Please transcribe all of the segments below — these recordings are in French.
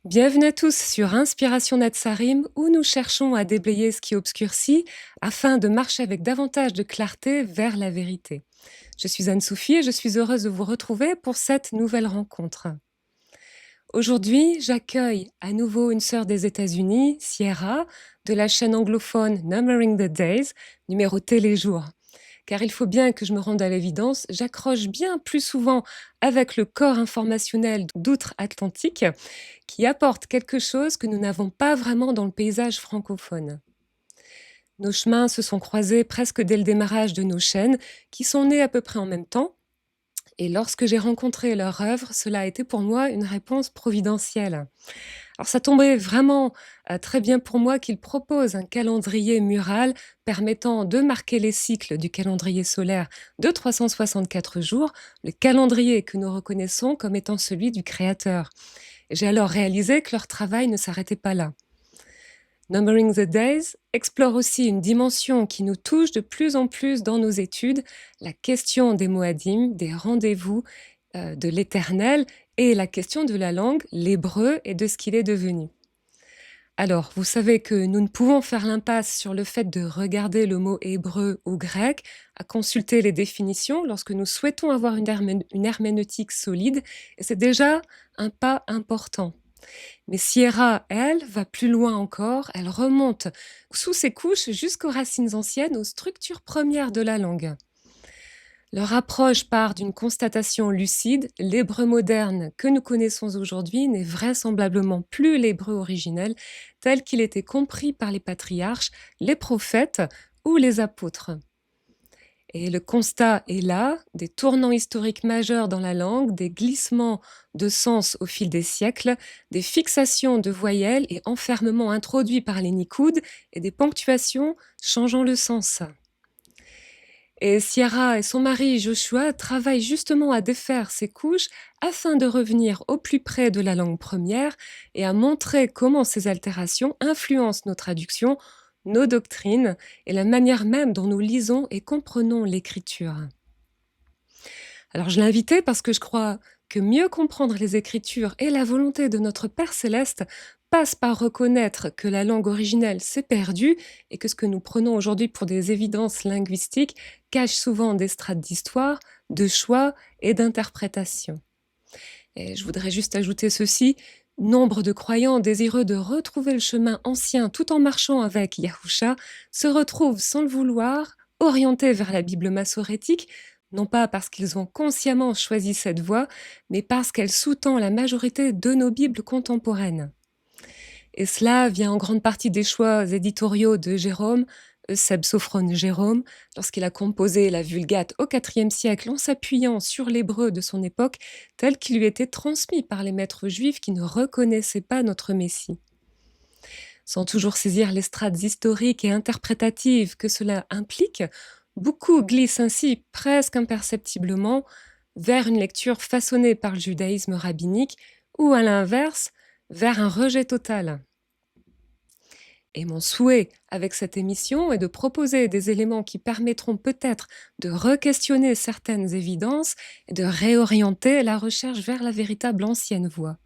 Bienvenue à tous sur Inspiration Netsarim où nous cherchons à déblayer ce qui obscurcit afin de marcher avec davantage de clarté vers la vérité. Je suis Anne-Sophie et je suis heureuse de vous retrouver pour cette nouvelle rencontre. Aujourd'hui, j'accueille à nouveau une sœur des États-Unis, Sierra, de la chaîne anglophone Numbering the Days, numéroter les jours. Car il faut bien que je me rende à l'évidence, j'accroche bien plus souvent avec le corps informationnel d'outre-Atlantique qui apporte quelque chose que nous n'avons pas vraiment dans le paysage francophone. Nos chemins se sont croisés presque dès le démarrage de nos chaînes, qui sont nées à peu près en même temps, et lorsque j'ai rencontré leur œuvre, cela a été pour moi une réponse providentielle. Alors ça tombait vraiment très bien pour moi qu'ils proposent un calendrier mural permettant de marquer les cycles du calendrier solaire de 364 jours, le calendrier que nous reconnaissons comme étant celui du Créateur. J'ai alors réalisé que leur travail ne s'arrêtait pas là. Numbering the Days explore aussi une dimension qui nous touche de plus en plus dans nos études, la question des Moadim, des rendez-vous de l'éternel, et la question de la langue, l'hébreu et de ce qu'il est devenu. Alors, vous savez que nous ne pouvons faire l'impasse sur le fait de regarder le mot hébreu ou grec, à consulter les définitions lorsque nous souhaitons avoir une herméneutique solide, et c'est déjà un pas important. Mais Sierra, elle, va plus loin encore, elle remonte sous ses couches jusqu'aux racines anciennes, aux structures premières de la langue. Leur approche part d'une constatation lucide, l'hébreu moderne que nous connaissons aujourd'hui n'est vraisemblablement plus l'hébreu originel tel qu'il était compris par les patriarches, les prophètes ou les apôtres. Et le constat est là, des tournants historiques majeurs dans la langue, des glissements de sens au fil des siècles, des fixations de voyelles et enfermements introduits par les nicoudes et des ponctuations changeant le sens. Et Sierra et son mari Joshua travaillent justement à défaire ces couches afin de revenir au plus près de la langue première et à montrer comment ces altérations influencent nos traductions, nos doctrines et la manière même dont nous lisons et comprenons l'écriture. Alors je l'ai invité parce que je crois que mieux comprendre les Écritures et la volonté de notre Père céleste passe par reconnaître que la langue originelle s'est perdue et que ce que nous prenons aujourd'hui pour des évidences linguistiques cache souvent des strates d'histoire, de choix et d'interprétation. Et je voudrais juste ajouter ceci, nombre de croyants désireux de retrouver le chemin ancien tout en marchant avec Yahusha se retrouvent sans le vouloir orientés vers la Bible massorétique, non pas parce qu'ils ont consciemment choisi cette voie, mais parce qu'elle sous-tend la majorité de nos Bibles contemporaines. Et cela vient en grande partie des choix éditoriaux de Jérôme, Eusèbe Sophrone Jérôme, lorsqu'il a composé la Vulgate au IVe siècle en s'appuyant sur l'hébreu de son époque tel qu'il lui était transmis par les maîtres juifs qui ne reconnaissaient pas notre Messie. Sans toujours saisir les strates historiques et interprétatives que cela implique, beaucoup glissent ainsi presque imperceptiblement vers une lecture façonnée par le judaïsme rabbinique ou à l'inverse, vers un rejet total. Et mon souhait avec cette émission est de proposer des éléments qui permettront peut-être de re-questionner certaines évidences et de réorienter la recherche vers la véritable ancienne voie.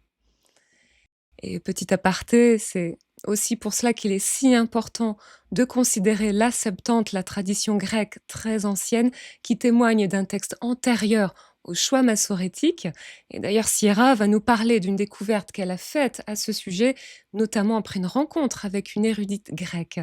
Et petit aparté, c'est aussi pour cela qu'il est si important de considérer la Septante, la tradition grecque très ancienne, qui témoigne d'un texte antérieur au choix massorétique. Et d'ailleurs, Sierra va nous parler d'une découverte qu'elle a faite à ce sujet, notamment après une rencontre avec une érudite grecque.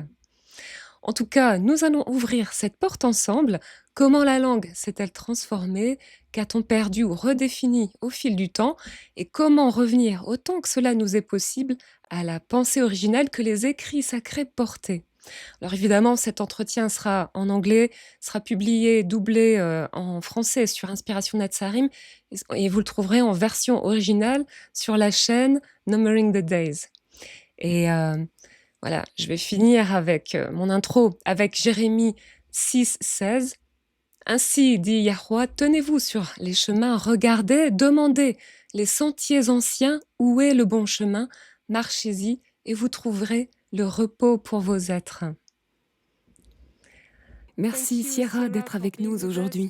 En tout cas, nous allons ouvrir cette porte ensemble. Comment la langue s'est-elle transformée? Qu'a-t-on perdu ou redéfini au fil du temps? Et comment revenir, autant que cela nous est possible, à la pensée originelle que les écrits sacrés portaient? Alors évidemment, cet entretien sera en anglais, sera publié, doublé en français sur Inspiration Netsarim, et vous le trouverez en version originale sur la chaîne Numbering the Days. Et voilà, je vais finir avec mon intro, avec Jérémie 6,16. Ainsi dit Yahweh, tenez-vous sur les chemins, regardez, demandez les sentiers anciens, où est le bon chemin, marchez-y et vous trouverez le repos pour vos êtres. Merci Sierra d'être avec nous aujourd'hui.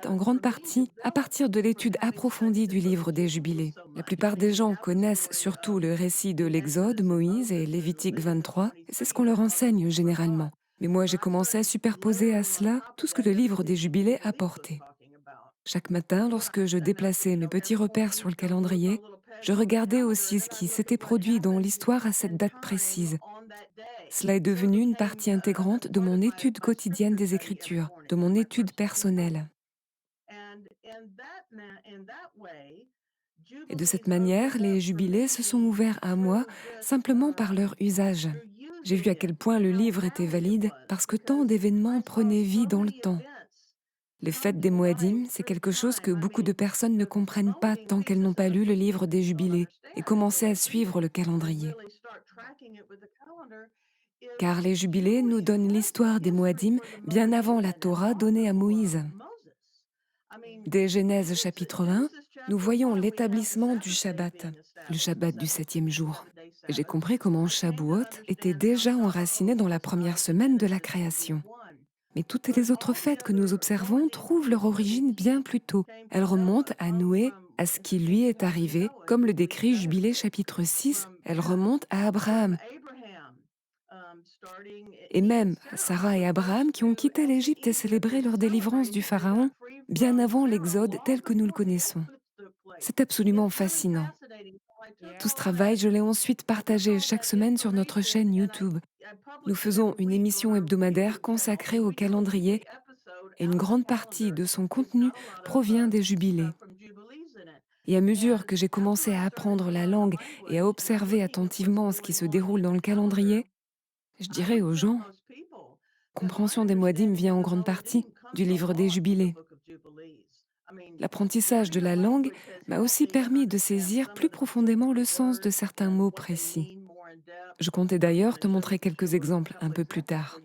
construite en grande partie à partir de l'étude approfondie du livre des Jubilés. La plupart des gens connaissent surtout le récit de l'Exode, Moïse et Lévitique 23, et c'est ce qu'on leur enseigne généralement. Mais moi, j'ai commencé à superposer à cela tout ce que le livre des Jubilés apportait. Chaque matin, lorsque je déplaçais mes petits repères sur le calendrier, je regardais aussi ce qui s'était produit dans l'histoire à cette date précise. Cela est devenu une partie intégrante de mon étude quotidienne des Écritures, de mon étude personnelle. Et de cette manière, les jubilés se sont ouverts à moi simplement par leur usage. J'ai vu à quel point le livre était valide parce que tant d'événements prenaient vie dans le temps. Les fêtes des Moadim, c'est quelque chose que beaucoup de personnes ne comprennent pas tant qu'elles n'ont pas lu le livre des jubilés et commencé à suivre le calendrier. Car les jubilés nous donnent l'histoire des Moadim bien avant la Torah donnée à Moïse. Dès Genèse chapitre 1, nous voyons l'établissement du Shabbat, le Shabbat du 7e jour. Et j'ai compris comment Shabuot était déjà enraciné dans la première semaine de la création. Mais toutes les autres fêtes que nous observons trouvent leur origine bien plus tôt. Elles remontent à Noé, à ce qui lui est arrivé, comme le décrit Jubilé chapitre 6, elles remontent à Abraham, et même à Sarah et Abraham qui ont quitté l'Égypte et célébré leur délivrance du Pharaon bien avant l'Exode tel que nous le connaissons. C'est absolument fascinant. Tout ce travail, je l'ai ensuite partagé chaque semaine sur notre chaîne YouTube. Nous faisons une émission hebdomadaire consacrée au calendrier et une grande partie de son contenu provient des jubilés. Et à mesure que j'ai commencé à apprendre la langue et à observer attentivement ce qui se déroule dans le calendrier, je dirais aux gens, compréhension des Moadim vient en grande partie du livre des jubilés. L'apprentissage de la langue m'a aussi permis de saisir plus profondément le sens de certains mots précis. Je comptais d'ailleurs te montrer quelques exemples un peu plus tard.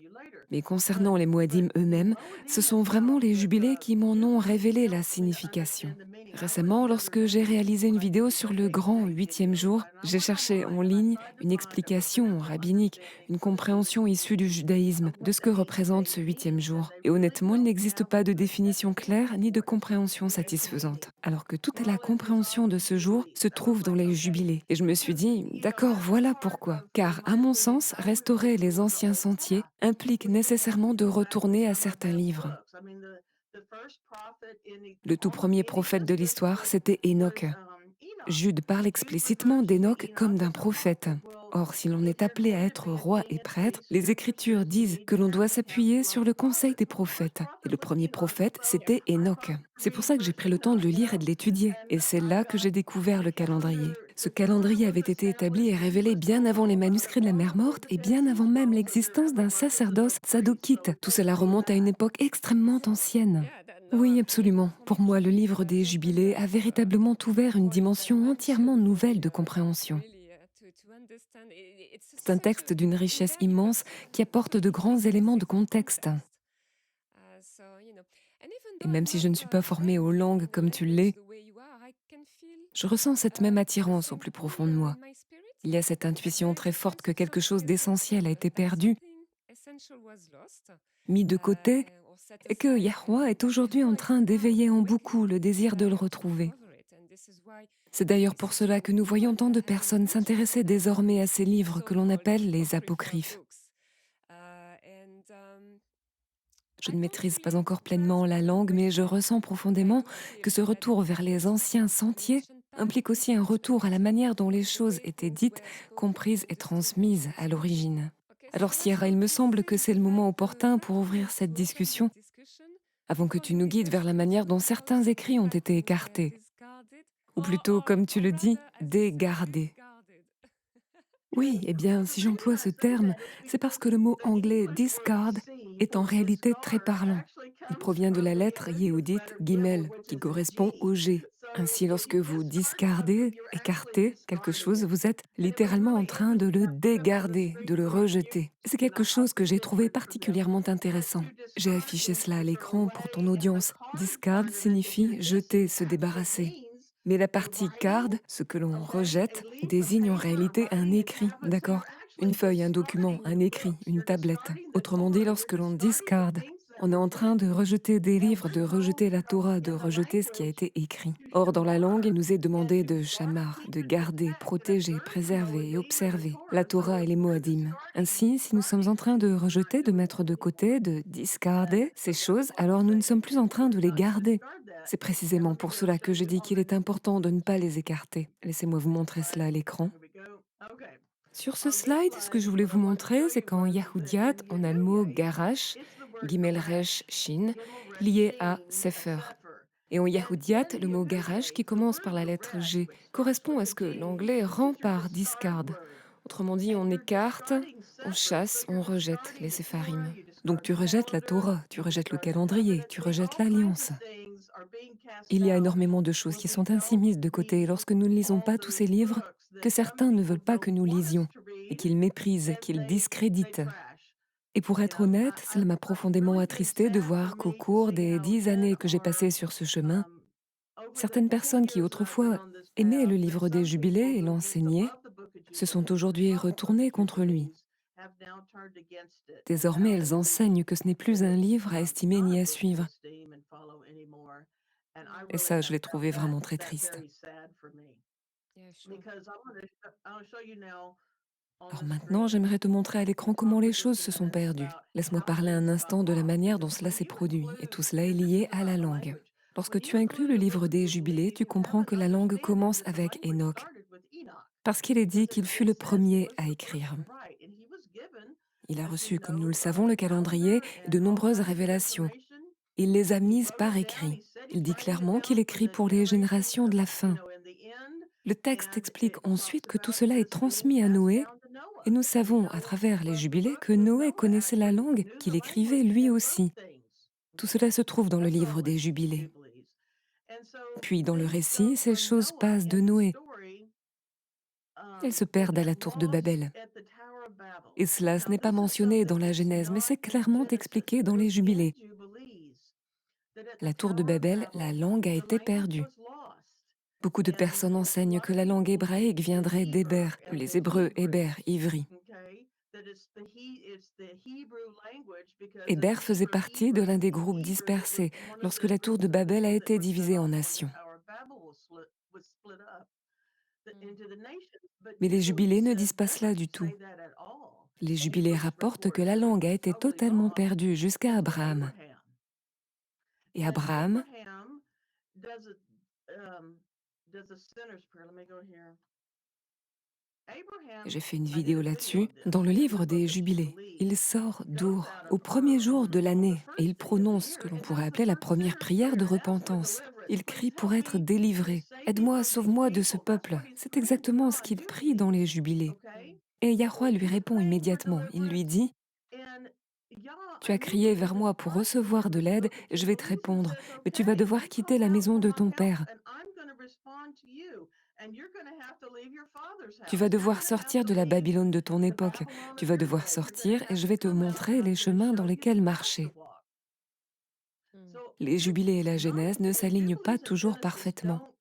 Mais concernant les Moadim eux-mêmes, ce sont vraiment les jubilés qui m'en ont révélé la signification. Récemment, lorsque j'ai réalisé une vidéo sur le grand 8e jour, j'ai cherché en ligne une explication rabbinique, une compréhension issue du judaïsme de ce que représente ce 8e jour. Et honnêtement, il n'existe pas de définition claire ni de compréhension satisfaisante. Alors que toute la compréhension de ce jour se trouve dans les jubilés. Et je me suis dit, d'accord, voilà pourquoi. Car, à mon sens, restaurer les anciens sentiers implique nécessairement de retourner à certains livres. Le tout premier prophète de l'histoire, c'était Enoch. Jude parle explicitement d'Enoch comme d'un prophète. Or, si l'on est appelé à être roi et prêtre, les Écritures disent que l'on doit s'appuyer sur le conseil des prophètes. Et le premier prophète, c'était Enoch. C'est pour ça que j'ai pris le temps de le lire et de l'étudier. Et c'est là que j'ai découvert le calendrier. Ce calendrier avait été établi et révélé bien avant les manuscrits de la Mer Morte et bien avant même l'existence d'un sacerdoce sadokite. Tout cela remonte à une époque extrêmement ancienne. Oui, absolument. Pour moi, le livre des Jubilés a véritablement ouvert une dimension entièrement nouvelle de compréhension. C'est un texte d'une richesse immense qui apporte de grands éléments de contexte. Et même si je ne suis pas formée aux langues comme tu l'es, je ressens cette même attirance au plus profond de moi. Il y a cette intuition très forte que quelque chose d'essentiel a été perdu, mis de côté, et que Yahweh est aujourd'hui en train d'éveiller en beaucoup le désir de le retrouver. C'est d'ailleurs pour cela que nous voyons tant de personnes s'intéresser désormais à ces livres que l'on appelle les apocryphes. Je ne maîtrise pas encore pleinement la langue, mais je ressens profondément que ce retour vers les anciens sentiers implique aussi un retour à la manière dont les choses étaient dites, comprises et transmises à l'origine. Alors Sierra, il me semble que c'est le moment opportun pour ouvrir cette discussion, avant que tu nous guides vers la manière dont certains écrits ont été écartés, ou plutôt, comme tu le dis, dégardés. Oui, eh bien, si j'emploie ce terme, c'est parce que le mot anglais discard est en réalité très parlant. Il provient de la lettre yéhoudite gimel, qui correspond au G. Ainsi, lorsque vous discardez, écartez quelque chose, vous êtes littéralement en train de le dégarder, de le rejeter. C'est quelque chose que j'ai trouvé particulièrement intéressant. J'ai affiché cela à l'écran pour ton audience. Discard signifie jeter, se débarrasser. Mais la partie card, ce que l'on rejette, désigne en réalité un écrit, d'accord? Une feuille, un document, un écrit, une tablette. Autrement dit, lorsque l'on discard, on est en train de rejeter des livres, de rejeter la Torah, de rejeter ce qui a été écrit. Or, dans la langue, il nous est demandé de shamar, de garder, protéger, préserver et observer la Torah et les Moadim. Ainsi, si nous sommes en train de rejeter, de mettre de côté, de discarder ces choses, alors nous ne sommes plus en train de les garder. C'est précisément pour cela que je dis qu'il est important de ne pas les écarter. Laissez-moi vous montrer cela à l'écran. Sur ce slide, ce que je voulais vous montrer, c'est qu'en Yahoudiat, on a le mot garash, gimel resh shin, lié à sefer. Et en Yahoudiat, le mot garage, qui commence par la lettre G, correspond à ce que l'anglais rend par discard. Autrement dit, on écarte, on chasse, on rejette les sépharim. Donc tu rejettes la Torah, tu rejettes le calendrier, tu rejettes l'alliance. Il y a énormément de choses qui sont ainsi mises de côté lorsque nous ne lisons pas tous ces livres que certains ne veulent pas que nous lisions et qu'ils méprisent, qu'ils discréditent. Et pour être honnête, cela m'a profondément attristée de voir qu'au cours des 10 années que j'ai passées sur ce chemin, certaines personnes qui autrefois aimaient le livre des jubilés et l'enseignaient se sont aujourd'hui retournées contre lui. Désormais, elles enseignent que ce n'est plus un livre à estimer ni à suivre. Et ça, je l'ai trouvé vraiment très triste. Yeah, sure. Alors maintenant, j'aimerais te montrer à l'écran comment les choses se sont perdues. Laisse-moi parler un instant de la manière dont cela s'est produit, et tout cela est lié à la langue. Lorsque tu inclus le livre des Jubilés, tu comprends que la langue commence avec Enoch, parce qu'il est dit qu'il fut le premier à écrire. Il a reçu, comme nous le savons, le calendrier et de nombreuses révélations. Il les a mises par écrit. Il dit clairement qu'il écrit pour les générations de la fin. Le texte explique ensuite que tout cela est transmis à Noé, et nous savons à travers les jubilés que Noé connaissait la langue qu'il écrivait lui aussi. Tout cela se trouve dans le livre des jubilés. Puis dans le récit, ces choses passent de Noé. Elles se perdent à la tour de Babel. Et cela, ce n'est pas mentionné dans la Genèse, mais c'est clairement expliqué dans les jubilés. À la tour de Babel, la langue a été perdue. Beaucoup de personnes enseignent que la langue hébraïque viendrait d'Héber, les Hébreux hébers, ivri. Héber faisait partie de l'un des groupes dispersés lorsque la tour de Babel a été divisée en nations. Mais les jubilés ne disent pas cela du tout. Les jubilés rapportent que la langue a été totalement perdue jusqu'à Abraham. Et Abraham, j'ai fait une vidéo là-dessus, dans le livre des Jubilés, il sort d'Our au premier jour de l'année et il prononce ce que l'on pourrait appeler la première prière de repentance. Il crie pour être délivré. Aide-moi, sauve-moi de ce peuple. C'est exactement ce qu'il prie dans les Jubilés. Et Yahweh lui répond immédiatement. Il lui dit, tu as crié vers moi pour recevoir de l'aide, et je vais te répondre, mais tu vas devoir quitter la maison de ton père. Tu vas devoir sortir de la Babylone de ton époque. Tu vas devoir sortir et je vais te montrer les chemins dans lesquels marcher. Les jubilés et la Genèse ne s'alignent pas toujours parfaitement.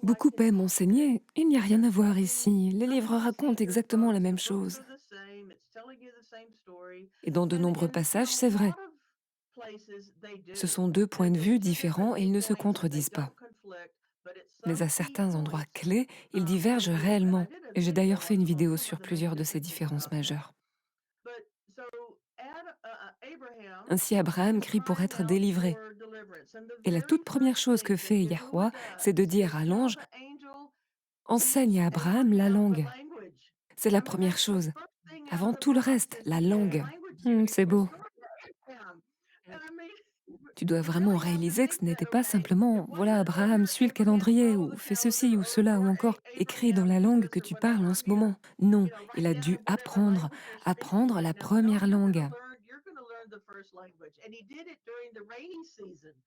Beaucoup aiment enseigner. Il n'y a rien à voir ici. Les livres racontent exactement la même chose. Et dans de nombreux passages, c'est vrai. Ce sont deux points de vue différents et ils ne se contredisent pas. Mais à certains endroits clés, ils divergent réellement. Et j'ai d'ailleurs fait une vidéo sur plusieurs de ces différences majeures. Ainsi, Abraham crie pour être délivré. Et la toute première chose que fait Yahweh, c'est de dire à l'ange, enseigne à Abraham la langue. C'est la première chose. Avant tout le reste, la langue. C'est beau. Tu dois vraiment réaliser que ce n'était pas simplement, voilà, Abraham, suis le calendrier, ou fais ceci ou cela, ou encore écris dans la langue que tu parles en ce moment. Non, il a dû apprendre la première langue.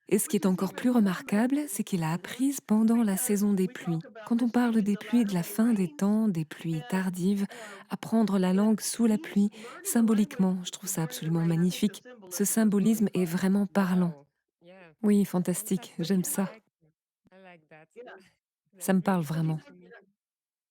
Et ce qui est encore plus remarquable, c'est qu'il a appris pendant la saison des pluies. Quand on parle des pluies de la fin des temps, des pluies tardives, apprendre la langue sous la pluie, symboliquement, je trouve ça absolument magnifique. Ce symbolisme est vraiment parlant. Wow. Yeah. Oui, fantastique, j'aime ça. I like that. Ça me parle Very vraiment. to me.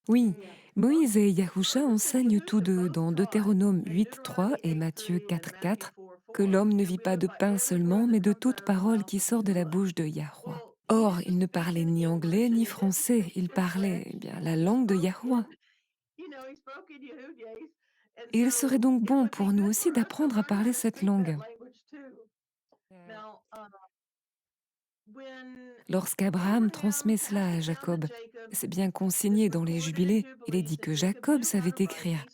Oui, Moïse et Yahusha enseignent tous deux dans Deutéronome 8.3 et Matthieu 4.4 que l'homme ne vit pas de pain seulement, mais de toute parole qui sort de la bouche de Yahweh. Or, il ne parlait ni anglais ni français, il parlait la langue de Yahweh. Et il serait donc bon pour nous aussi d'apprendre à parler cette langue. Yeah. Lorsqu'Abraham transmet cela à Jacob, c'est bien consigné dans les jubilés, il est dit que Jacob savait écrire,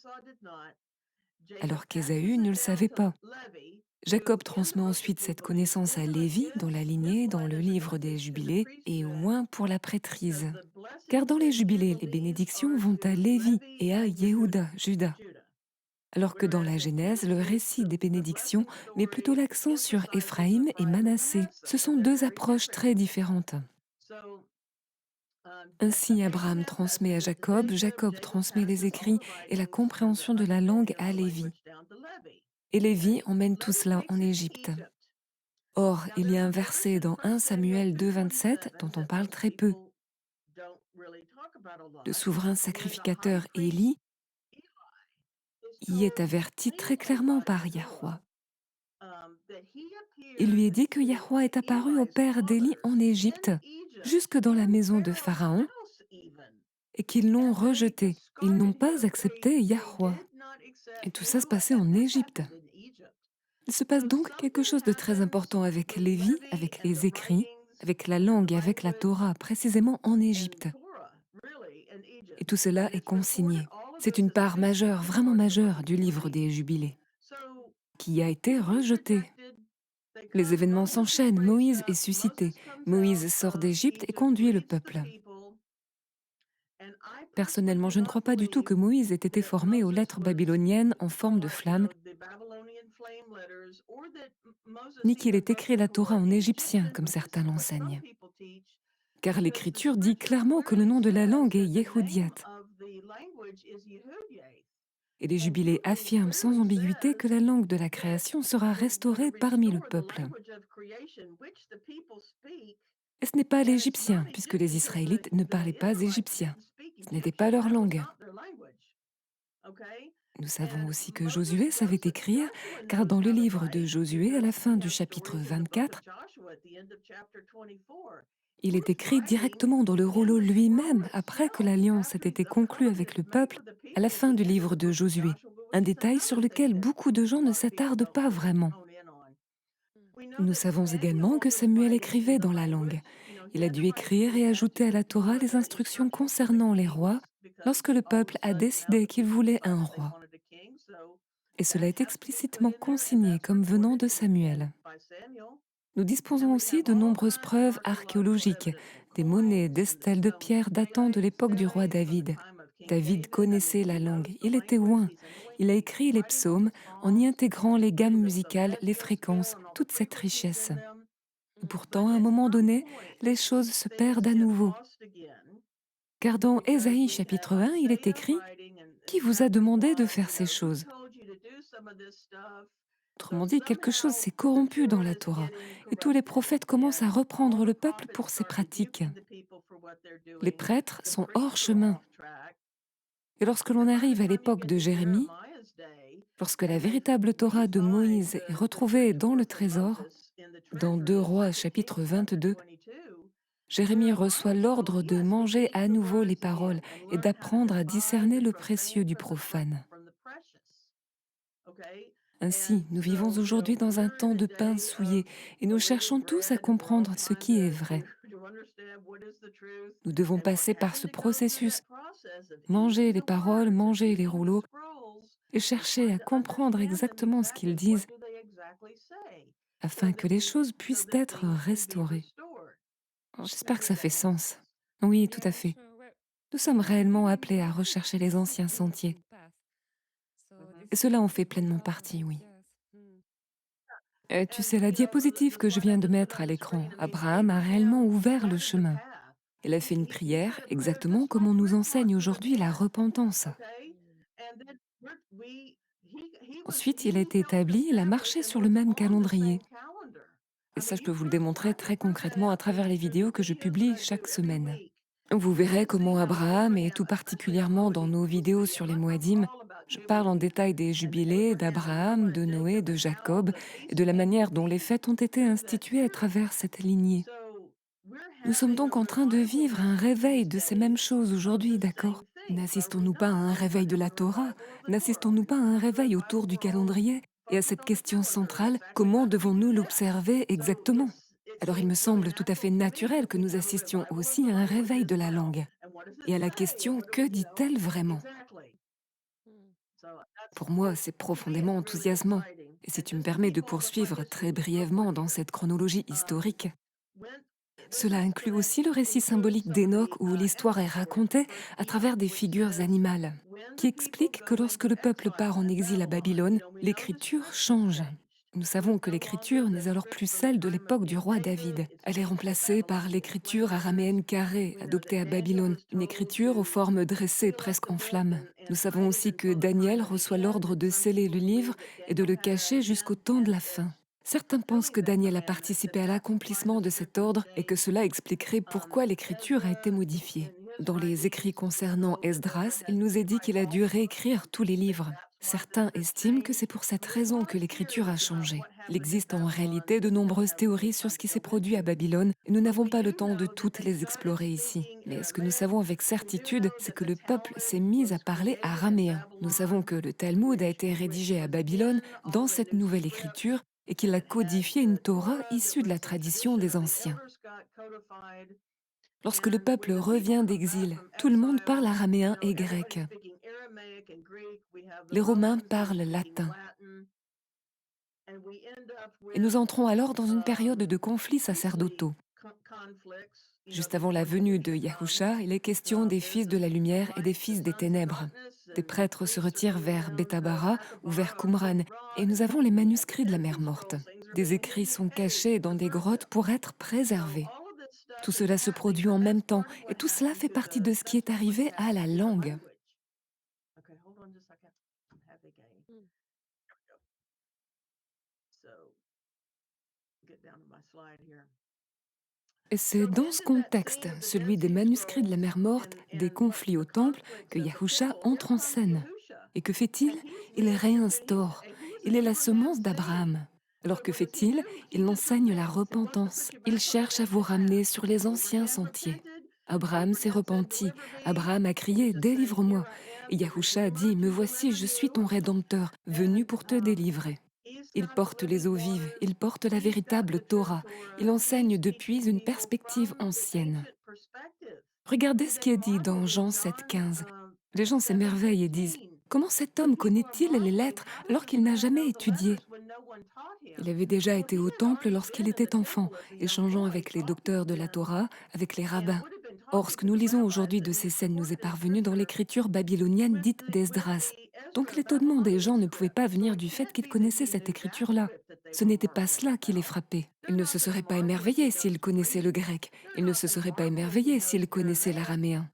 alors qu'Ésaü ne le savait pas. Jacob transmet ensuite cette connaissance à Lévi dans la lignée, dans le livre des Jubilés, et Ouin pour la prêtrise. Car dans les Jubilés, les bénédictions vont à Lévi et à Yehuda, Juda. Alors que dans la Genèse, le récit des bénédictions met plutôt l'accent sur Éphraïm et Manassé. Ce sont deux approches très différentes. Ainsi, Abraham transmet à Jacob, Jacob transmet les écrits et la compréhension de la langue à Lévi. Et Lévi emmène tout cela en Égypte. Or, il y a un verset dans 1 Samuel 2, 27 dont on parle très peu. Le souverain sacrificateur Élie y est averti très clairement par Yahweh. Il lui est dit que Yahweh est apparu au père d'Élie en Égypte, jusque dans la maison de Pharaon, et qu'ils l'ont rejeté. Ils n'ont pas accepté Yahweh. Et tout ça se passait en Égypte. Il se passe donc quelque chose de très important avec Lévi, avec les écrits, avec la langue et avec la Torah, précisément en Égypte. Et tout cela est consigné. C'est une part majeure, vraiment majeure du livre des Jubilés, qui a été rejeté. Les événements s'enchaînent, Moïse est suscité. Moïse sort d'Égypte et conduit le peuple. Personnellement, je ne crois pas du tout que Moïse ait été formé aux lettres babyloniennes en forme de flamme, ni qu'il ait écrit la Torah en égyptien, comme certains l'enseignent. Car l'Écriture dit clairement que le nom de la langue est Yehudiat. Et les Jubilés affirment sans ambiguïté que la langue de la création sera restaurée parmi le peuple. Et ce n'est pas l'égyptien, puisque les Israélites ne parlaient pas égyptien. Ce n'était pas leur langue. Nous savons aussi que Josué savait écrire, car dans le livre de Josué, à la fin du chapitre 24, il est écrit directement dans le rouleau lui-même, après que l'alliance ait été conclue avec le peuple, à la fin du livre de Josué, un détail sur lequel beaucoup de gens ne s'attardent pas vraiment. Nous savons également que Samuel écrivait dans la langue. Il a dû écrire et ajouter à la Torah les instructions concernant les rois lorsque le peuple a décidé qu'il voulait un roi. Et cela est explicitement consigné comme venant de Samuel. Nous disposons aussi de nombreuses preuves archéologiques, des monnaies, des stèles de pierre datant de l'époque du roi David. David connaissait la langue, il était ouin. Il a écrit les psaumes en y intégrant les gammes musicales, les fréquences, toute cette richesse. Et pourtant, à un moment donné, les choses se perdent à nouveau. Car dans Ésaïe chapitre 1, il est écrit « Qui vous a demandé de faire ces choses ?» Autrement dit, quelque chose s'est corrompu dans la Torah, et tous les prophètes commencent à reprendre le peuple pour ses pratiques. Les prêtres sont hors chemin. Et lorsque l'on arrive à l'époque de Jérémie, lorsque la véritable Torah de Moïse est retrouvée dans le trésor, dans 2 Rois chapitre 22, Jérémie reçoit l'ordre de manger à nouveau les paroles et d'apprendre à discerner le précieux du profane. Ainsi, nous vivons aujourd'hui dans un temps de pain souillé et nous cherchons tous à comprendre ce qui est vrai. Nous devons passer par ce processus, manger les paroles, manger les rouleaux et chercher à comprendre exactement ce qu'ils disent afin que les choses puissent être restaurées. J'espère que ça fait sens. Oui, tout à fait. Nous sommes réellement appelés à rechercher les anciens sentiers. Et cela en fait pleinement partie, oui. Tu sais, la diapositive que je viens de mettre à l'écran, Abraham a réellement ouvert le chemin. Il a fait une prière, exactement comme on nous enseigne aujourd'hui la repentance. Ensuite, il a été établi, il a marché sur le même calendrier. Et ça, je peux vous le démontrer très concrètement à travers les vidéos que je publie chaque semaine. Vous verrez comment Abraham, et tout particulièrement dans nos vidéos sur les Moadim, je parle en détail des jubilés, d'Abraham, de Noé, de Jacob, et de la manière dont les fêtes ont été instituées à travers cette lignée. Nous sommes donc en train de vivre un réveil de ces mêmes choses aujourd'hui, d'accord? N'assistons-nous pas à un réveil de la Torah? N'assistons-nous pas à un réveil autour du calendrier? Et à cette question centrale, comment devons-nous l'observer exactement? Alors il me semble tout à fait naturel que nous assistions aussi à un réveil de la langue et à la question « Que dit-elle vraiment ?» Pour moi, c'est profondément enthousiasmant. Et si tu me permets de poursuivre très brièvement dans cette chronologie historique, cela inclut aussi le récit symbolique d'Hénoch où l'histoire est racontée à travers des figures animales, qui expliquent que lorsque le peuple part en exil à Babylone, l'écriture change. Nous savons que l'écriture n'est alors plus celle de l'époque du roi David. Elle est remplacée par l'écriture araméenne carrée, adoptée à Babylone, une écriture aux formes dressées presque en flammes. Nous savons aussi que Daniel reçoit l'ordre de sceller le livre et de le cacher jusqu'au temps de la fin. Certains pensent que Daniel a participé à l'accomplissement de cet ordre et que cela expliquerait pourquoi l'écriture a été modifiée. Dans les écrits concernant Esdras, il nous est dit qu'il a dû réécrire tous les livres. Certains estiment que c'est pour cette raison que l'écriture a changé. Il existe en réalité de nombreuses théories sur ce qui s'est produit à Babylone et nous n'avons pas le temps de toutes les explorer ici. Mais ce que nous savons avec certitude, c'est que le peuple s'est mis à parler araméen. Nous savons que le Talmud a été rédigé à Babylone dans cette nouvelle écriture et qu'il a codifié une Torah issue de la tradition des anciens. Lorsque le peuple revient d'exil, tout le monde parle araméen et grec. Les Romains parlent latin. Et nous entrons alors dans une période de conflits sacerdotaux. Juste avant la venue de Yahusha, il est question des fils de la lumière et des fils des ténèbres. Des prêtres se retirent vers Bethabara ou vers Qumran, et nous avons les manuscrits de la mer morte. Des écrits sont cachés dans des grottes pour être préservés. Tout cela se produit en même temps, et tout cela fait partie de ce qui est arrivé à la langue. Mm. Et c'est dans ce contexte, celui des manuscrits de la mer morte, des conflits au temple, que Yahusha entre en scène. Et que fait-il? Il réinstaure. Il est la semence d'Abraham. Alors que fait-il? Il enseigne la repentance. Il cherche à vous ramener sur les anciens sentiers. Abraham s'est repenti. Abraham a crié, délivre-moi. Et Yahusha a dit, me voici, je suis ton Rédempteur, venu pour te délivrer. Il porte les eaux vives, il porte la véritable Torah, il enseigne depuis une perspective ancienne. Regardez ce qui est dit dans Jean 7,15. Les gens s'émerveillent et disent comment cet homme connaît-il les lettres alors qu'il n'a jamais étudié? Il avait déjà été au temple lorsqu'il était enfant, échangeant avec les docteurs de la Torah, avec les rabbins. Or, ce que nous lisons aujourd'hui de ces scènes nous est parvenu dans l'écriture babylonienne dite d'Esdras. Donc l'étonnement des gens ne pouvait pas venir du fait qu'ils connaissaient cette écriture-là. Ce n'était pas cela qui les frappait. Ils ne se seraient pas émerveillés s'ils connaissaient le grec. Ils ne se seraient pas émerveillés s'ils connaissaient l'araméen.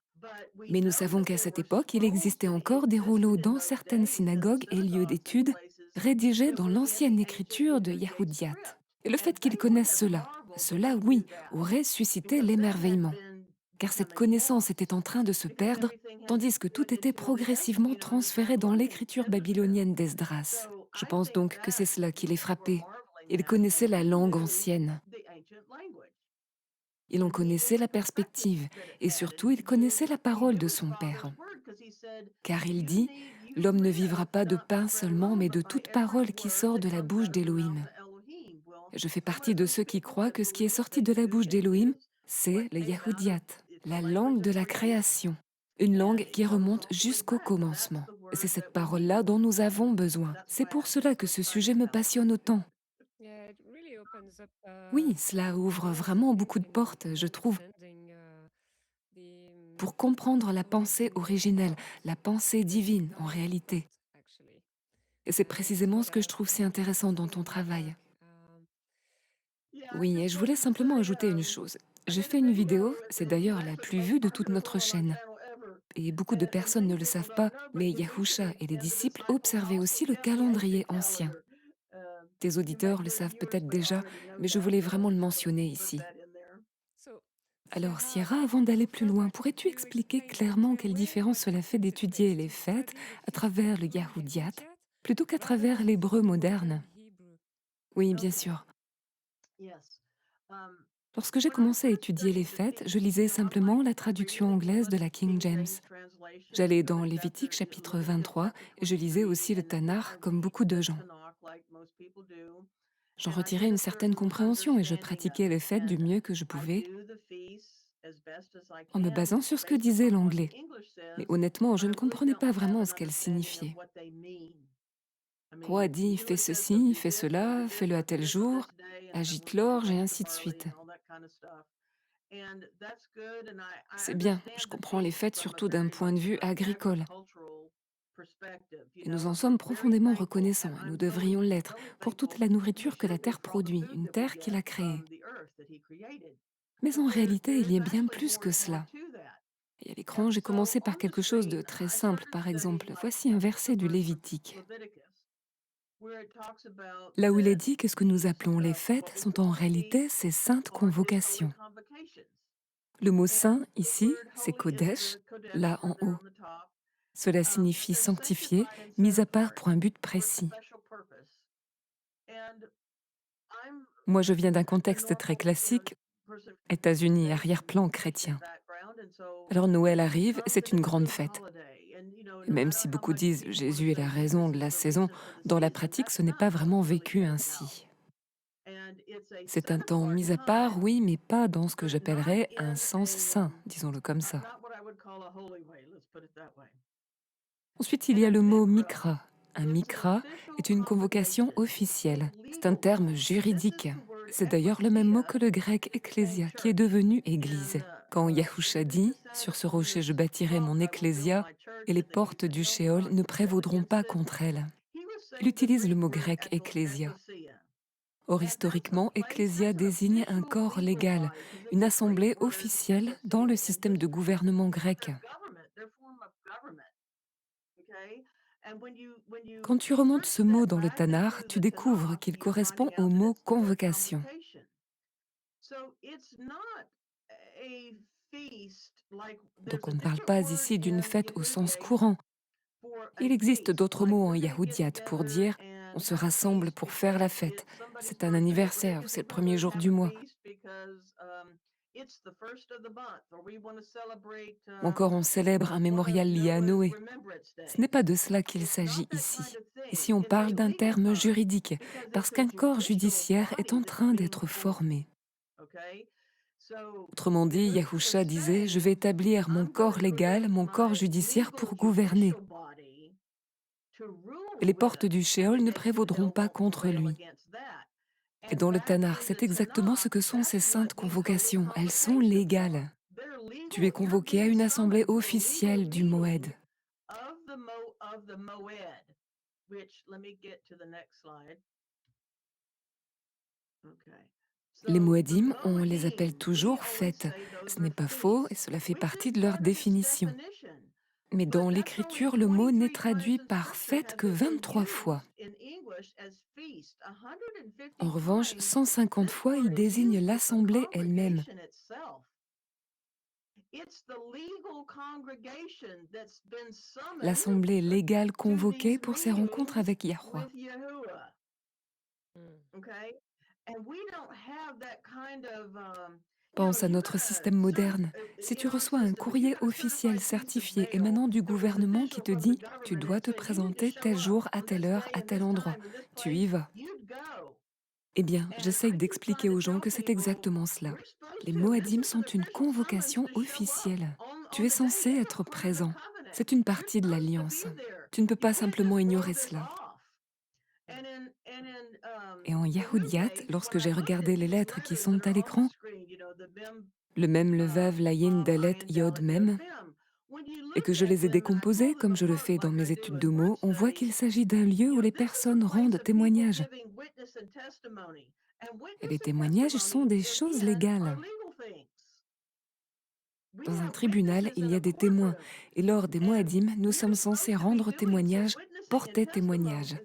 Mais nous savons qu'à cette époque, il existait encore des rouleaux dans certaines synagogues et lieux d'études rédigés dans l'ancienne écriture de Yahoudiat. Et le fait qu'ils connaissent cela, oui, aurait suscité l'émerveillement. Car cette connaissance était en train de se perdre, tandis que tout était progressivement transféré dans l'écriture babylonienne d'Esdras. Je pense donc que c'est cela qui les frappait. Ils connaissaient la langue ancienne. Il en connaissait la perspective et surtout il connaissait la parole de son Père. Car il dit, l'homme ne vivra pas de pain seulement, mais de toute parole qui sort de la bouche d'Élohim. Je fais partie de ceux qui croient que ce qui est sorti de la bouche d'Élohim, c'est le Yahoudiat, la langue de la création, une langue qui remonte jusqu'au commencement. C'est cette parole-là dont nous avons besoin. C'est pour cela que ce sujet me passionne autant. Yeah, it really opens up Oui, cela ouvre vraiment beaucoup de portes, je trouve, understanding, the pour comprendre la pensée origin originelle, of la pensée divine en réalité. actually. Et c'est And this is précisément what ce que I je trouve si find intéressant dans ton interesting in your travail. work. Oui, et je voulais simplement ajouter une chose. J'ai fait une vidéo, c'est d'ailleurs la plus vue de toute notre chaîne. Et beaucoup de personnes ne le savent pas, mais Yahusha et les disciples observaient aussi le calendrier ancien. Tes auditeurs le savent peut-être déjà, mais je voulais vraiment le mentionner ici. So, Alors, Sierra, Sierra, avant d'aller plus loin, pourrais-tu expliquer clairement quelle différence cela fait d'étudier les fêtes à travers le Yahoudiat plutôt qu'à travers l'hébreu moderne? Oui, bien sûr. Lorsque j'ai commencé à étudier les fêtes, je lisais simplement la traduction anglaise de la King James. J'allais dans Lévitique chapitre 23 et je lisais aussi le Tanakh comme beaucoup de gens. J'en retirais une certaine compréhension et je pratiquais les fêtes du mieux que je pouvais en me basant sur ce que disait l'anglais. Mais honnêtement, je ne comprenais pas vraiment ce qu'elle signifiait. Roi dit fais ceci, fais cela, fais-le à tel jour, agite l'orge et ainsi de suite. C'est bien, je comprends les fêtes surtout d'un point de vue agricole. Et nous en sommes profondément reconnaissants, et nous devrions l'être, pour toute la nourriture que la terre produit, une terre qu'il a créée. Mais en réalité, il y a bien plus que cela. Et à l'écran, j'ai commencé par quelque chose de très simple, par exemple. Voici un verset du Lévitique. Là où il est dit que ce que nous appelons les fêtes sont en réalité ces saintes convocations. Le mot saint, ici, c'est Kodesh, là en haut. Cela signifie sanctifié, mis à part pour un but précis. Moi, je viens d'un contexte très classique, États-Unis, arrière-plan chrétien. Alors Noël arrive, c'est une grande fête. Et même si beaucoup disent Jésus est la raison de la saison, dans la pratique, ce n'est pas vraiment vécu ainsi. C'est un temps mis à part, oui, mais pas dans ce que j'appellerais un sens saint, disons-le comme ça. Ensuite, il y a le mot mikra. Un mikra est une convocation officielle. C'est un terme juridique. C'est d'ailleurs le même mot que le grec ecclésia, qui est devenu église. Quand Yahusha dit « Sur ce rocher je bâtirai mon ecclésia, et les portes du Sheol ne prévaudront pas contre elle », il utilise le mot grec ecclésia. Or, historiquement, ecclésia désigne un corps légal, une assemblée officielle dans le système de gouvernement grec. Quand tu remontes ce mot dans le Tanakh, tu découvres qu'il correspond au mot convocation. Donc on ne parle pas ici d'une fête au sens courant. Il existe d'autres mots en yahoudiat pour dire on se rassemble pour faire la fête. C'est un anniversaire ou c'est le premier jour du mois. Ou encore on célèbre un mémorial lié à Noé. Ce n'est pas de cela qu'il s'agit ici. Ici on parle d'un terme juridique, parce qu'un corps judiciaire est en train d'être formé. Autrement dit, Yahusha disait « Je vais établir mon corps légal, mon corps judiciaire pour gouverner. Et les portes du Sheol ne prévaudront pas contre lui. » Et dans le Tanakh, c'est exactement ce que sont ces saintes convocations. Elles sont légales. Tu es convoqué à une assemblée officielle du Moed. Les Moedim, on les appelle toujours fêtes. Ce n'est pas faux et cela fait partie de leur définition. Mais dans l'écriture, le mot n'est traduit par fête que 23 fois. En revanche, 150 fois, il désigne l'assemblée elle-même. L'assemblée légale convoquée pour ses rencontres avec Yahweh. Pense à notre système moderne. Si tu reçois un courrier officiel certifié émanant du gouvernement qui te dit « Tu dois te présenter tel jour, à telle heure, à tel endroit », tu y vas. Eh bien, j'essaye d'expliquer aux gens que c'est exactement cela. Les Moadim sont une convocation officielle. Tu es censé être présent. C'est une partie de l'alliance. Tu ne peux pas simplement ignorer cela. Et en Yahoudiat, lorsque j'ai regardé les lettres qui sont à l'écran, le même, le vav, la yin, dalet, yod, même, et que je les ai décomposés comme je le fais dans mes études de mots, on voit qu'il s'agit d'un lieu où les personnes rendent témoignage. Et les témoignages sont des choses légales. Dans un tribunal, il y a des témoins, et lors des Moadim, nous sommes censés rendre témoignage, porter témoignage.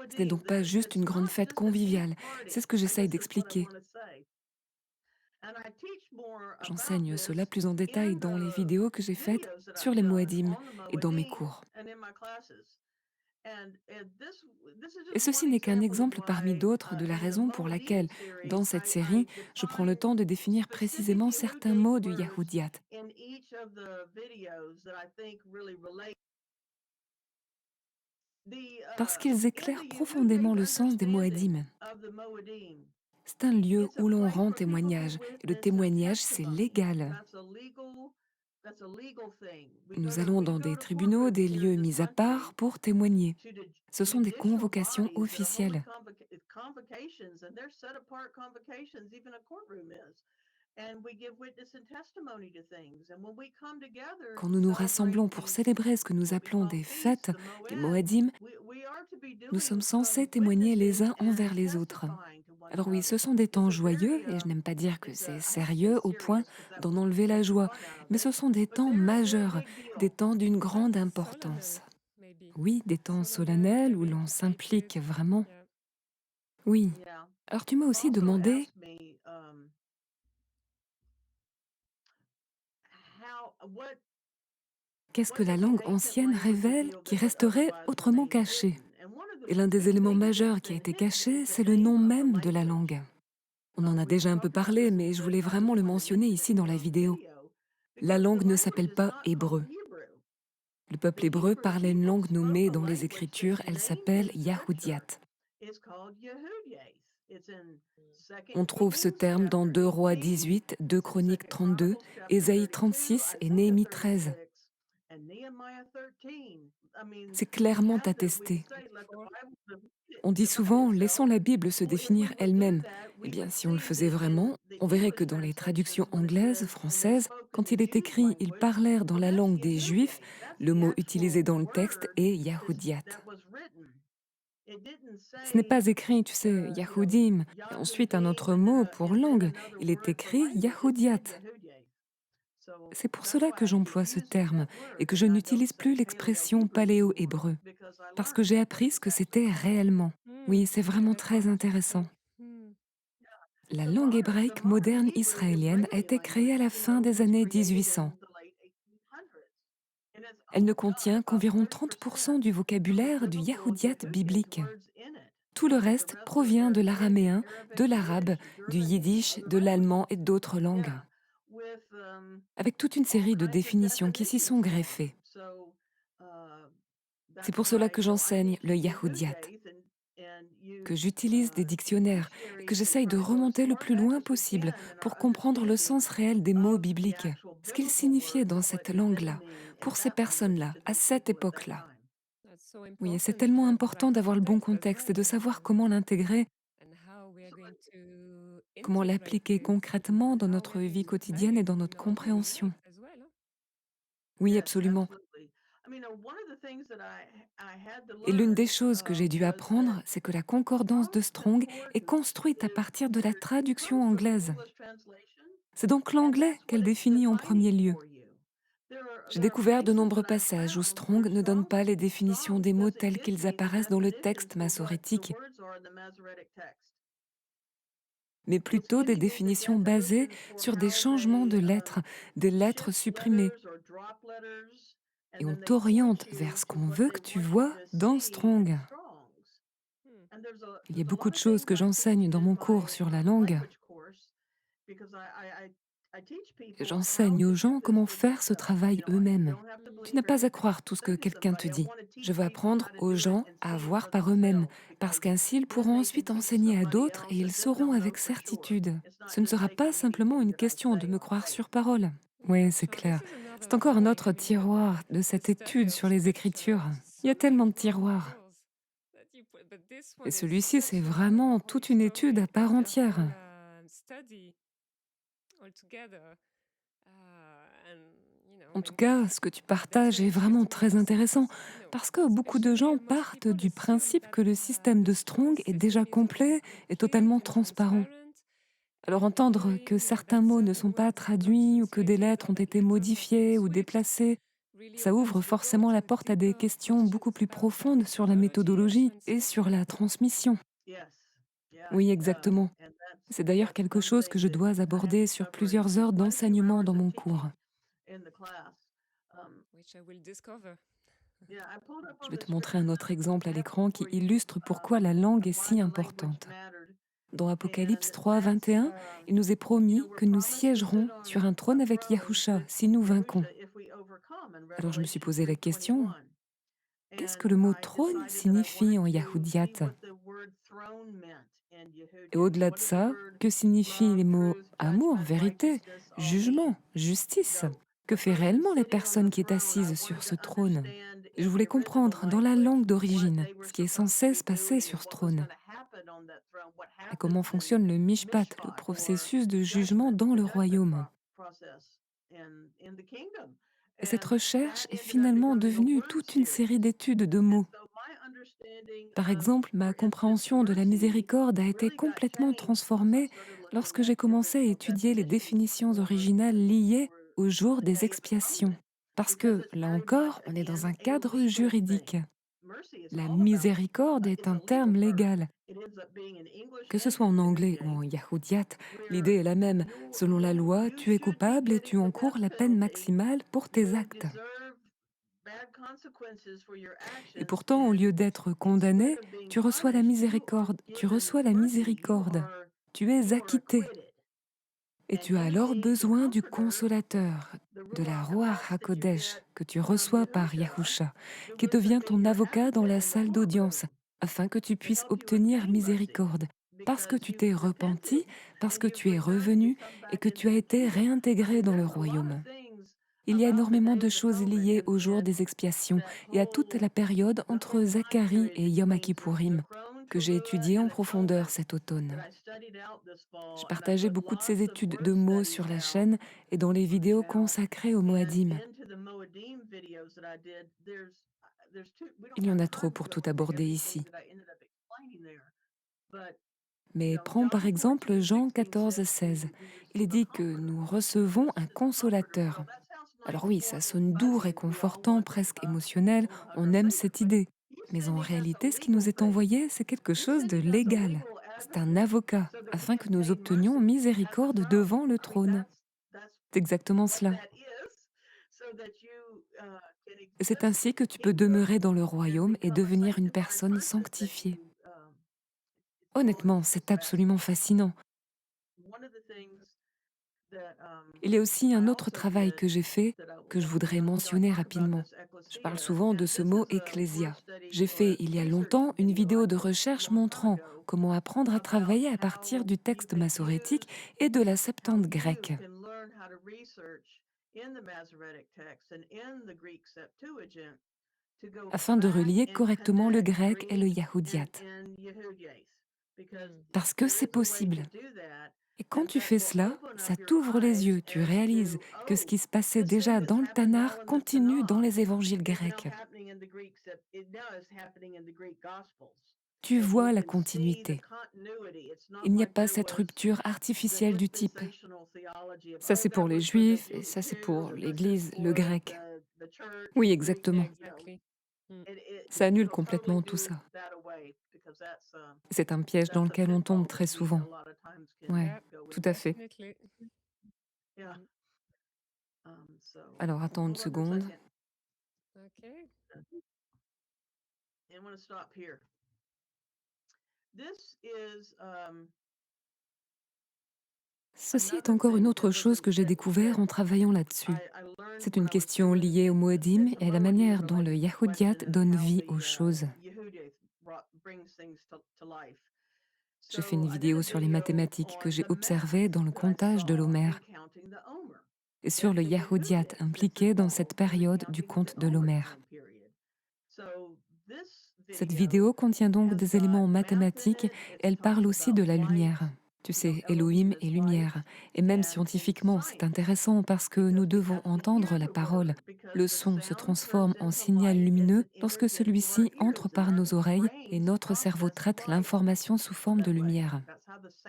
Ce n'est donc pas juste une grande fête conviviale, c'est ce que j'essaye d'expliquer. J'enseigne cela plus en détail dans les vidéos que j'ai faites sur les Moadim et dans mes cours. Et ceci n'est qu'un exemple parmi d'autres de la raison pour laquelle, dans cette série, je prends le temps de définir précisément certains mots du Yahoudiat. Parce qu'ils éclairent profondément le sens des Moadim. C'est un lieu où l'on rend témoignage, et le témoignage, c'est légal. Nous allons dans des tribunaux, des lieux mis à part pour témoigner. Ce sont des convocations officielles. Quand nous nous rassemblons pour célébrer ce que nous appelons des fêtes, les Moadim, nous sommes censés témoigner les uns envers les autres. Alors oui, ce sont des temps joyeux, et je n'aime pas dire que c'est sérieux au point d'en enlever la joie, mais ce sont des temps majeurs, des temps d'une grande importance. Oui, des temps solennels où l'on s'implique vraiment. Oui. Alors tu m'as aussi demandé qu'est-ce que la langue ancienne révèle qui resterait autrement caché. Et l'un des éléments majeurs qui a été caché, c'est le nom même de la langue. On en a déjà un peu parlé, mais je voulais vraiment le mentionner ici dans la vidéo. La langue ne s'appelle pas hébreu. Le peuple hébreu parlait une langue nommée dans les Écritures, elle s'appelle Yahoudiat. On trouve ce terme dans 2 Rois 18, 2 Chroniques 32, Ésaïe 36 et Néhémie 13. C'est clairement attesté. On dit souvent, laissons la Bible se définir elle-même. Eh bien, si on le faisait vraiment, on verrait que dans les traductions anglaises, françaises, quand il est écrit « ils parlèrent dans la langue des Juifs », le mot utilisé dans le texte est « Yahoudiat ». Ce n'est pas écrit, tu sais, Yahoudim, et ensuite un autre mot pour langue. Il est écrit Yahoudiat. C'est pour cela que j'emploie ce terme et que je n'utilise plus l'expression paléo-hébreu, parce que j'ai appris ce que c'était réellement. Oui, c'est vraiment très intéressant. La langue hébraïque moderne israélienne a été créée à la fin des années 1800. Elle ne contient qu'environ 30% du vocabulaire du Yahoudiat biblique. Tout le reste provient de l'araméen, de l'arabe, du yiddish, de l'allemand et d'autres langues, avec toute une série de définitions qui s'y sont greffées. C'est pour cela que j'enseigne le Yahoudiat, que j'utilise des dictionnaires et que j'essaye de remonter le plus loin possible pour comprendre le sens réel des mots bibliques, ce qu'ils signifiaient dans cette langue-là, pour ces personnes-là, à cette époque-là. Oui, et c'est tellement important d'avoir le bon contexte et de savoir comment l'intégrer, comment l'appliquer concrètement dans notre vie quotidienne et dans notre compréhension. Oui, absolument. Et l'une des choses que j'ai dû apprendre, c'est que la concordance de Strong est construite à partir de la traduction anglaise. C'est donc l'anglais qu'elle définit en premier lieu. J'ai découvert de nombreux passages où Strong ne donne pas les définitions des mots tels qu'ils apparaissent dans le texte massorétique, mais plutôt des définitions basées sur des changements de lettres, des lettres supprimées. Et on t'oriente vers ce qu'on veut que tu vois dans Strong. Il y a beaucoup de choses que j'enseigne dans mon cours sur la langue. J'enseigne aux gens comment faire ce travail eux-mêmes. Tu n'as pas à croire tout ce que quelqu'un te dit. Je veux apprendre aux gens à voir par eux-mêmes, parce qu'ainsi ils pourront ensuite enseigner à d'autres et ils sauront avec certitude. Ce ne sera pas simplement une question de me croire sur parole. Oui, c'est clair. C'est encore un autre tiroir de cette étude sur les Écritures. Il y a tellement de tiroirs. Et celui-ci, c'est vraiment toute une étude à part entière. En tout cas, ce que tu partages est vraiment très intéressant parce que beaucoup de gens partent du principe que le système de Strong est déjà complet et totalement transparent. Alors entendre que certains mots ne sont pas traduits ou que des lettres ont été modifiées ou déplacées, ça ouvre forcément la porte à des questions beaucoup plus profondes sur la méthodologie et sur la transmission. Oui, exactement. C'est d'ailleurs quelque chose que je dois aborder sur plusieurs heures d'enseignement dans mon cours. Je vais te montrer un autre exemple à l'écran qui illustre pourquoi la langue est si importante. Dans Apocalypse 3, 21, il nous est promis que nous siégerons sur un trône avec Yahusha si nous vainquons. Alors je me suis posé la question, qu'est-ce que le mot trône signifie en Yahoudiat? Et au-delà de ça, que signifient les mots amour, vérité, jugement, justice? Que fait réellement la personne qui est assise sur ce trône? Je voulais comprendre, dans la langue d'origine, ce qui est censé se passer sur ce trône. Et comment fonctionne le mishpat, le processus de jugement dans le royaume. Et cette recherche est finalement devenue toute une série d'études de mots. Par exemple, ma compréhension de la miséricorde a été complètement transformée lorsque j'ai commencé à étudier les définitions originales liées au jour des expiations. Parce que, là encore, on est dans un cadre juridique. La miséricorde est un terme légal. Que ce soit en anglais ou en yahoudiyat, l'idée est la même. Selon la loi, tu es coupable et tu encours la peine maximale pour tes actes. Et pourtant, au lieu d'être condamné, tu reçois la miséricorde. Tu reçois la miséricorde. Tu es acquitté. Et tu as alors besoin du consolateur, de la Ruach HaKodesh, que tu reçois par Yahusha, qui devient ton avocat dans la salle d'audience, afin que tu puisses obtenir miséricorde, parce que tu t'es repenti, parce que tu es revenu et que tu as été réintégré dans le royaume. Il y a énormément de choses liées au jour des expiations et à toute la période entre Zacharie et Yom Kippourim, que j'ai étudiée en profondeur cet automne. Je partageais beaucoup de ces études de mots sur la chaîne et dans les vidéos consacrées au Moadim. Il y en a trop pour tout aborder ici. Mais prends par exemple Jean 14,16. Il est dit que nous recevons un consolateur. Alors oui, ça sonne doux, réconfortant, presque émotionnel, on aime cette idée. Mais en réalité, ce qui nous est envoyé, c'est quelque chose de légal. C'est un avocat, afin que nous obtenions miséricorde devant le trône. C'est exactement cela. Et c'est ainsi que tu peux demeurer dans le royaume et devenir une personne sanctifiée. Honnêtement, c'est absolument fascinant. Il y a aussi un autre travail que j'ai fait que je voudrais mentionner rapidement. Je parle souvent de ce mot ecclésia. J'ai fait il y a longtemps une vidéo de recherche montrant comment apprendre à travailler à partir du texte massorétique et de la Septante grecque, afin de relier correctement le grec et le yahoudiate. Mm. Parce que c'est possible. Et quand tu fais cela, ça t'ouvre les yeux, tu réalises que ce qui se passait déjà dans le Tanar continue dans les évangiles grecs. Tu vois la continuité. Il n'y a pas cette rupture artificielle du type ça c'est pour les juifs et ça c'est pour l'Église, le grec. Oui, Yeah, exactement. exactly. Mm. Ça annule complètement tout ça. C'est un piège dans lequel on tombe très souvent. Ouais, Yeah, tout à fait. definitely. Mm. Alors attends une seconde. Okay. Ceci est encore une autre chose que j'ai découvert en travaillant là-dessus. C'est une question liée au Moedim et à la manière dont le Yahoudiat donne vie aux choses. J'ai fait une vidéo sur les mathématiques que j'ai observées dans le comptage de l'Homer et sur le Yahoudiat impliqué dans cette période du compte de l'Homer. Cette vidéo contient donc des éléments mathématiques et elle parle aussi de la lumière. Tu sais, Elohim est lumière. Et même scientifiquement, c'est intéressant parce que nous devons entendre la parole. Le son se transforme en signal lumineux lorsque celui-ci entre par nos oreilles et notre cerveau traite l'information sous forme de lumière.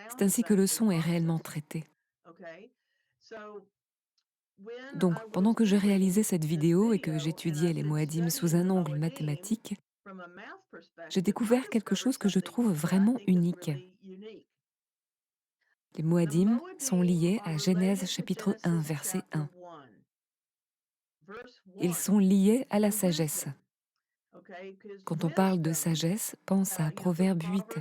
C'est ainsi que le son est réellement traité. Donc, pendant que je réalisais cette vidéo et que j'étudiais les Moadim sous un angle mathématique, j'ai découvert quelque chose que je trouve vraiment unique. Les Moadim sont liés à Genèse chapitre 1, verset 1. Ils sont liés à la sagesse. Quand on parle de sagesse, pense à Proverbe 8.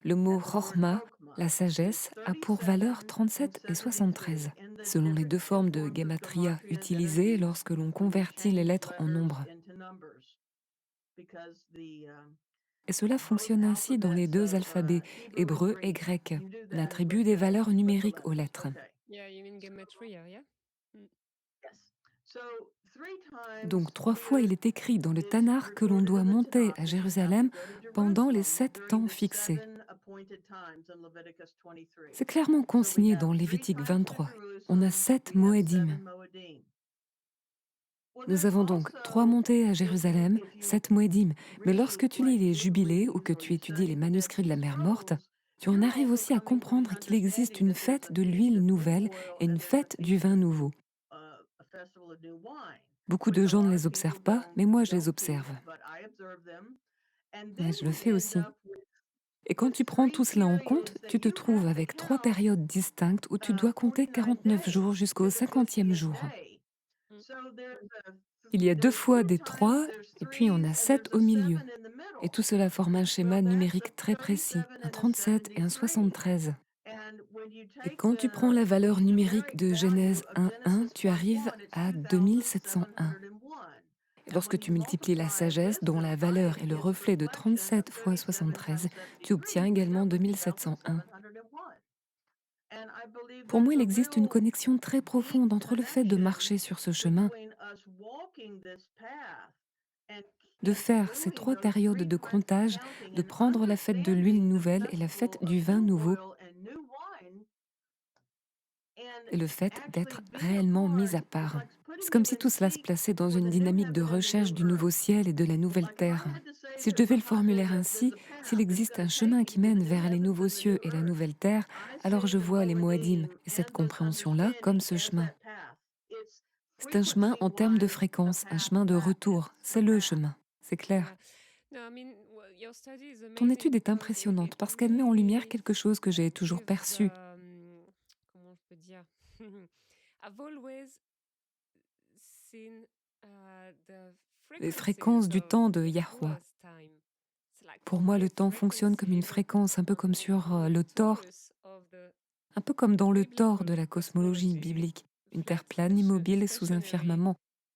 Le mot Chochma, la sagesse, a pour valeur 37 et 73, selon les deux formes de gematria utilisées lorsque l'on convertit les lettres en nombres. Et cela fonctionne ainsi dans les deux alphabets, hébreu et grec. On attribue des valeurs numériques aux lettres. Yeah, you mean gematria, yeah? Mm. Donc 3 fois, il est écrit dans le Tanakh que l'on doit monter à Jérusalem pendant les 7 temps fixés. C'est clairement consigné dans Lévitique 23. On a 7 Moedim. Nous avons donc 3 montées à Jérusalem, 7 Moedim. Mais lorsque tu lis les jubilés ou que tu étudies les manuscrits de la mer morte, tu en arrives aussi à comprendre qu'il existe une fête de l'huile nouvelle et une fête du vin nouveau. Beaucoup de gens ne les observent pas, mais moi je les observe. Ouais, je le fais aussi. Et quand tu prends tout cela en compte, tu te trouves avec 3 périodes distinctes où tu dois compter 49 jours jusqu'au 50e jour. Mmh. Il y a 2 fois des 3, et puis on a 7 au milieu. Et tout cela forme un schéma numérique très précis, un 37 et un 73. Et quand tu prends la valeur numérique de Genèse 1.1, tu arrives à 2701. Et lorsque tu multiplies la sagesse, dont la valeur est le reflet de 37 fois 73, tu obtiens également 2701. Pour moi, il existe une connexion très profonde entre le fait de marcher sur ce chemin, de faire ces 3 périodes de comptage, de prendre la fête de l'huile nouvelle et la fête du vin nouveau, et le fait d'être réellement mis à part. C'est comme si tout cela se plaçait dans une dynamique de recherche du nouveau ciel et de la nouvelle terre. Si je devais le formuler ainsi, s'il existe un chemin qui mène vers les nouveaux cieux et la nouvelle terre, alors je vois les Moadim et cette compréhension-là comme ce chemin. C'est un chemin en termes de fréquence, un chemin de retour. C'est le chemin, c'est clair. Yeah. No, I mean, your study is Ton amazing étude est because impressionnante it parce qu'elle met en lumière really quelque chose que j'ai toujours gives, perçu. comment je peux dire? I've always seen the Les frequencies fréquences du of temps de Yahweh. Yahweh's time. It's like Pour moi, le the temps fonctionne comme une frequency fréquence, un peu comme sur le Thor, Taurus of the un peu comme dans le Thor biblical de la cosmologie cosmology, biblique. Une terre flat, plane, immobile, sous un stationary, firmament.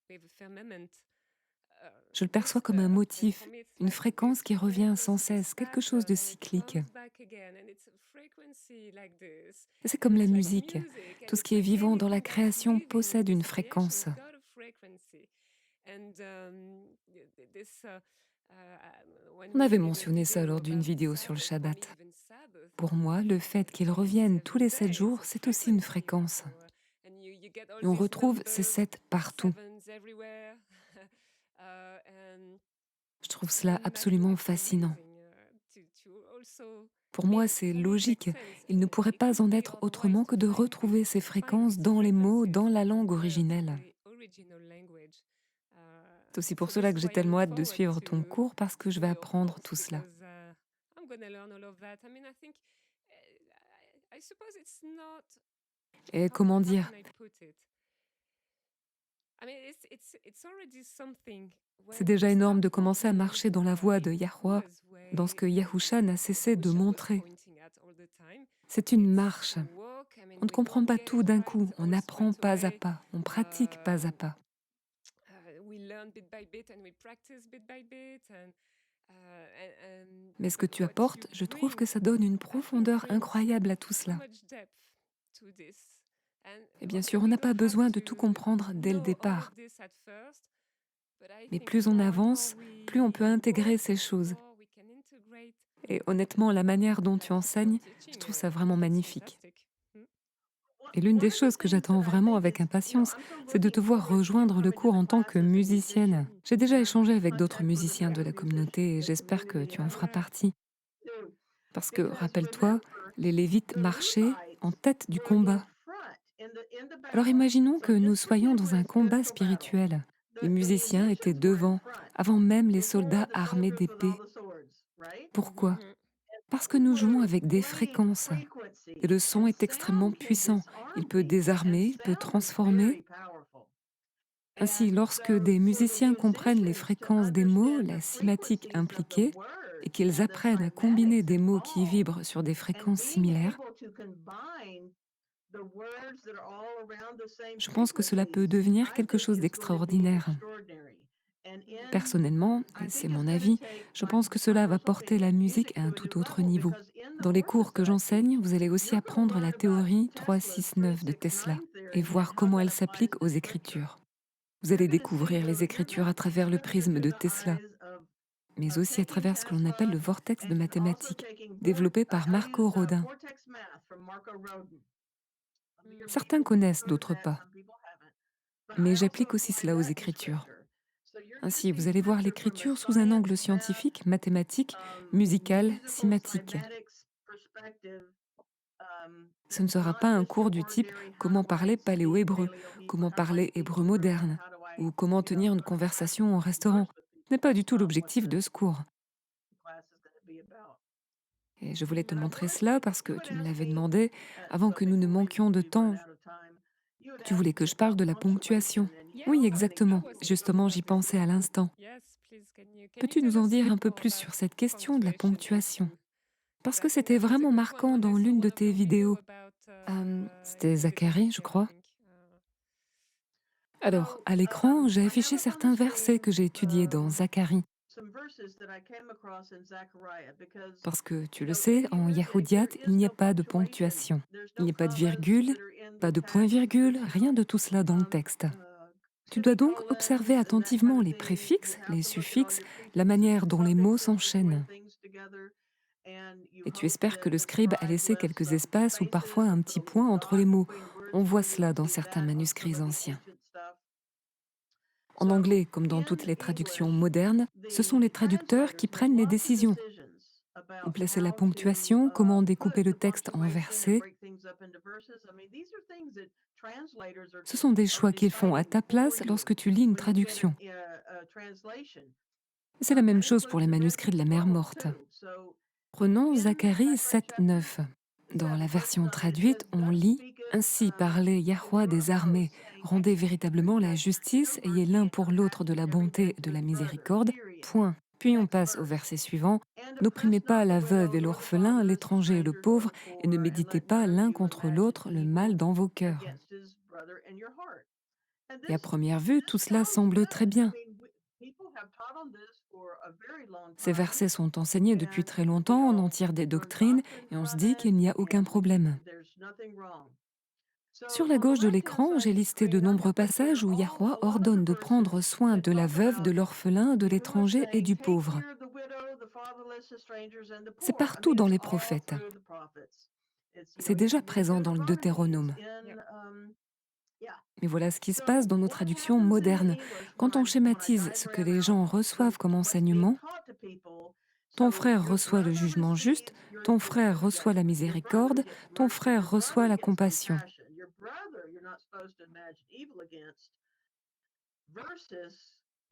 with a firmament. Je le perçois comme un And motif, for me, it's une like fréquence this qui revient sans frequency, this cesse, quelque chose de pattern, and it cyclique. comes back again, and it's a frequency like this. Et c'est And comme la it's like musique. music, and Tout ce it's qui est like vivant dans la anything that is création living in possède this une creation fréquence. has got a frequency. And this, when On we avait read in the mentionné ça video lors d'une about vidéo sur le Sabbath, for me, Shabbat. even Sabbath Pour moi, le fait qu'ils is only reviennent tous 7 les 7 days. It's jours, a c'est aussi une frequency. fréquence. And you get all Et on these retrouve ces numbers, 7 partout. sevens everywhere. And Je trouve I cela can imagine absolument it's fascinant. amazing to also. Pour I moi, mean, c'est for me, it makes logique. sense. Il ne pourrait It could pas en be être otherwise autrement to que de retrouver ces find fréquences this dans les mots, dans frequencies la langue somewhere from originelle. the original language. C'est aussi pour So this cela is que j'ai why I tellement look hâte de forward suivre ton cours parce que je to vais your apprendre course tout cela. because I'm gonna learn all of that. I mean, I think I suppose it's not. Et comment How dire? can I put it? I mean, it's already something C'est when you déjà énorme start de commencer à walking marcher dans la voie de in Yahweh, Yahweh's dans ce way, que Yahusha n'a cessé de Yahusha was montrer. pointing at all the time. C'est une It's marche. a walk. I mean, On ne we comprend don't pas get tout it d'un right coup, on all apprend straight pas à away. pas, on pratique pas à pas. We learn bit by bit and we practice bit by bit and Mais ce que tu what you apportes, je trouve que bring, ça donne une I think, profondeur brings incroyable à tout so cela. much depth to this. And Et bien okay, sûr, on we n'a don't pas have besoin de tout to comprendre dès le know all départ. of this at first, but I Mais think plus on more and avance, more plus on peut we intégrer walk, ces choses. more we can integrate. Et honnêtement, la manière dont tu Like you're enseignes, je teaching, trouve ça I vraiment think it's magnifique. fantastic. Mm. Et l'une des choses que j'attends vraiment avec impatience, c'est de te voir rejoindre le cours en tant que musicienne. J'ai déjà échangé avec d'autres musiciens de la communauté et j'espère que tu en feras partie. Parce que, rappelle-toi, les Lévites marchaient en tête du combat. Alors imaginons que nous soyons dans un combat spirituel. Les musiciens étaient devant, avant même les soldats armés d'épées. Pourquoi? Mhm. Parce que nous jouons avec des fréquences. Et le son est extrêmement puissant. Il peut désarmer, il peut transformer. Ainsi, lorsque des musiciens comprennent les fréquences des mots, la cimatique impliquée, et qu'ils apprennent à combiner des mots qui vibrent sur des fréquences similaires, je pense que cela peut devenir quelque chose d'extraordinaire. Personnellement, et c'est mon avis, je pense que cela va porter la musique à un tout autre niveau. Dans les cours que j'enseigne, vous allez aussi apprendre la théorie 369 de Tesla et voir comment elle s'applique aux Écritures. Vous allez découvrir les Écritures à travers le prisme de Tesla, mais aussi à travers ce que l'on appelle le vortex de mathématiques, développé par Marco Rodin. Certains connaissent, d'autres pas, mais j'applique aussi cela aux Écritures. Ainsi, vous allez voir l'écriture sous un angle scientifique, mathématique, musical, cinématique. Ce ne sera pas un cours du type comment parler paléo-hébreu, comment parler hébreu moderne, ou comment tenir une conversation au restaurant. Ce n'est pas du tout l'objectif de ce cours. Et je voulais te montrer cela parce que tu me l'avais demandé avant que nous ne manquions de temps. Tu voulais que je parle de la ponctuation. Oui, exactement. Justement, j'y pensais à l'instant. Peux-tu nous en dire un peu plus sur cette question de la ponctuation? Parce que c'était vraiment marquant dans l'une de tes vidéos. C'était Zacharie, je crois. Alors, à l'écran, j'ai affiché certains versets que j'ai étudiés dans Zacharie. Parce que, tu le sais, en Yahoudiat, il n'y a pas de ponctuation. Il n'y a pas de virgule, pas de point-virgule, rien de tout cela dans le texte. Tu dois donc observer attentivement les préfixes, les suffixes, la manière dont les mots s'enchaînent. Et tu espères que le scribe a laissé quelques espaces ou parfois un petit point entre les mots. On voit cela dans certains manuscrits anciens. En anglais, comme dans toutes les traductions modernes, ce sont les traducteurs qui prennent les décisions. Où placer la ponctuation, comment découper le texte en versets. Ce sont des choix qu'ils font à ta place lorsque tu lis une traduction. C'est la même chose pour les manuscrits de la mer morte. Prenons Zacharie 7:9. Dans la version traduite, on lit Ainsi parlait Yahweh des armées, rendez véritablement la justice, ayez l'un pour l'autre de la bonté et de la miséricorde. Point. Puis on passe au verset suivant. N'opprimez pas la veuve et l'orphelin, l'étranger et le pauvre, et ne méditez pas l'un contre l'autre le mal dans vos cœurs. Et à première vue, tout cela semble très bien. Ces versets sont enseignés depuis très longtemps, on en tire des doctrines et on se dit qu'il n'y a aucun problème. Sur la gauche de l'écran, j'ai listé de nombreux passages où Yahweh ordonne de prendre soin de la veuve, de l'orphelin, de l'étranger et du pauvre. C'est partout dans les prophètes. C'est déjà présent dans le Deutéronome. Mais voilà ce qui se passe dans nos traductions modernes. Quand on schématise ce que les gens reçoivent comme enseignement, ton frère reçoit le jugement juste, ton frère reçoit la miséricorde, ton frère reçoit la compassion.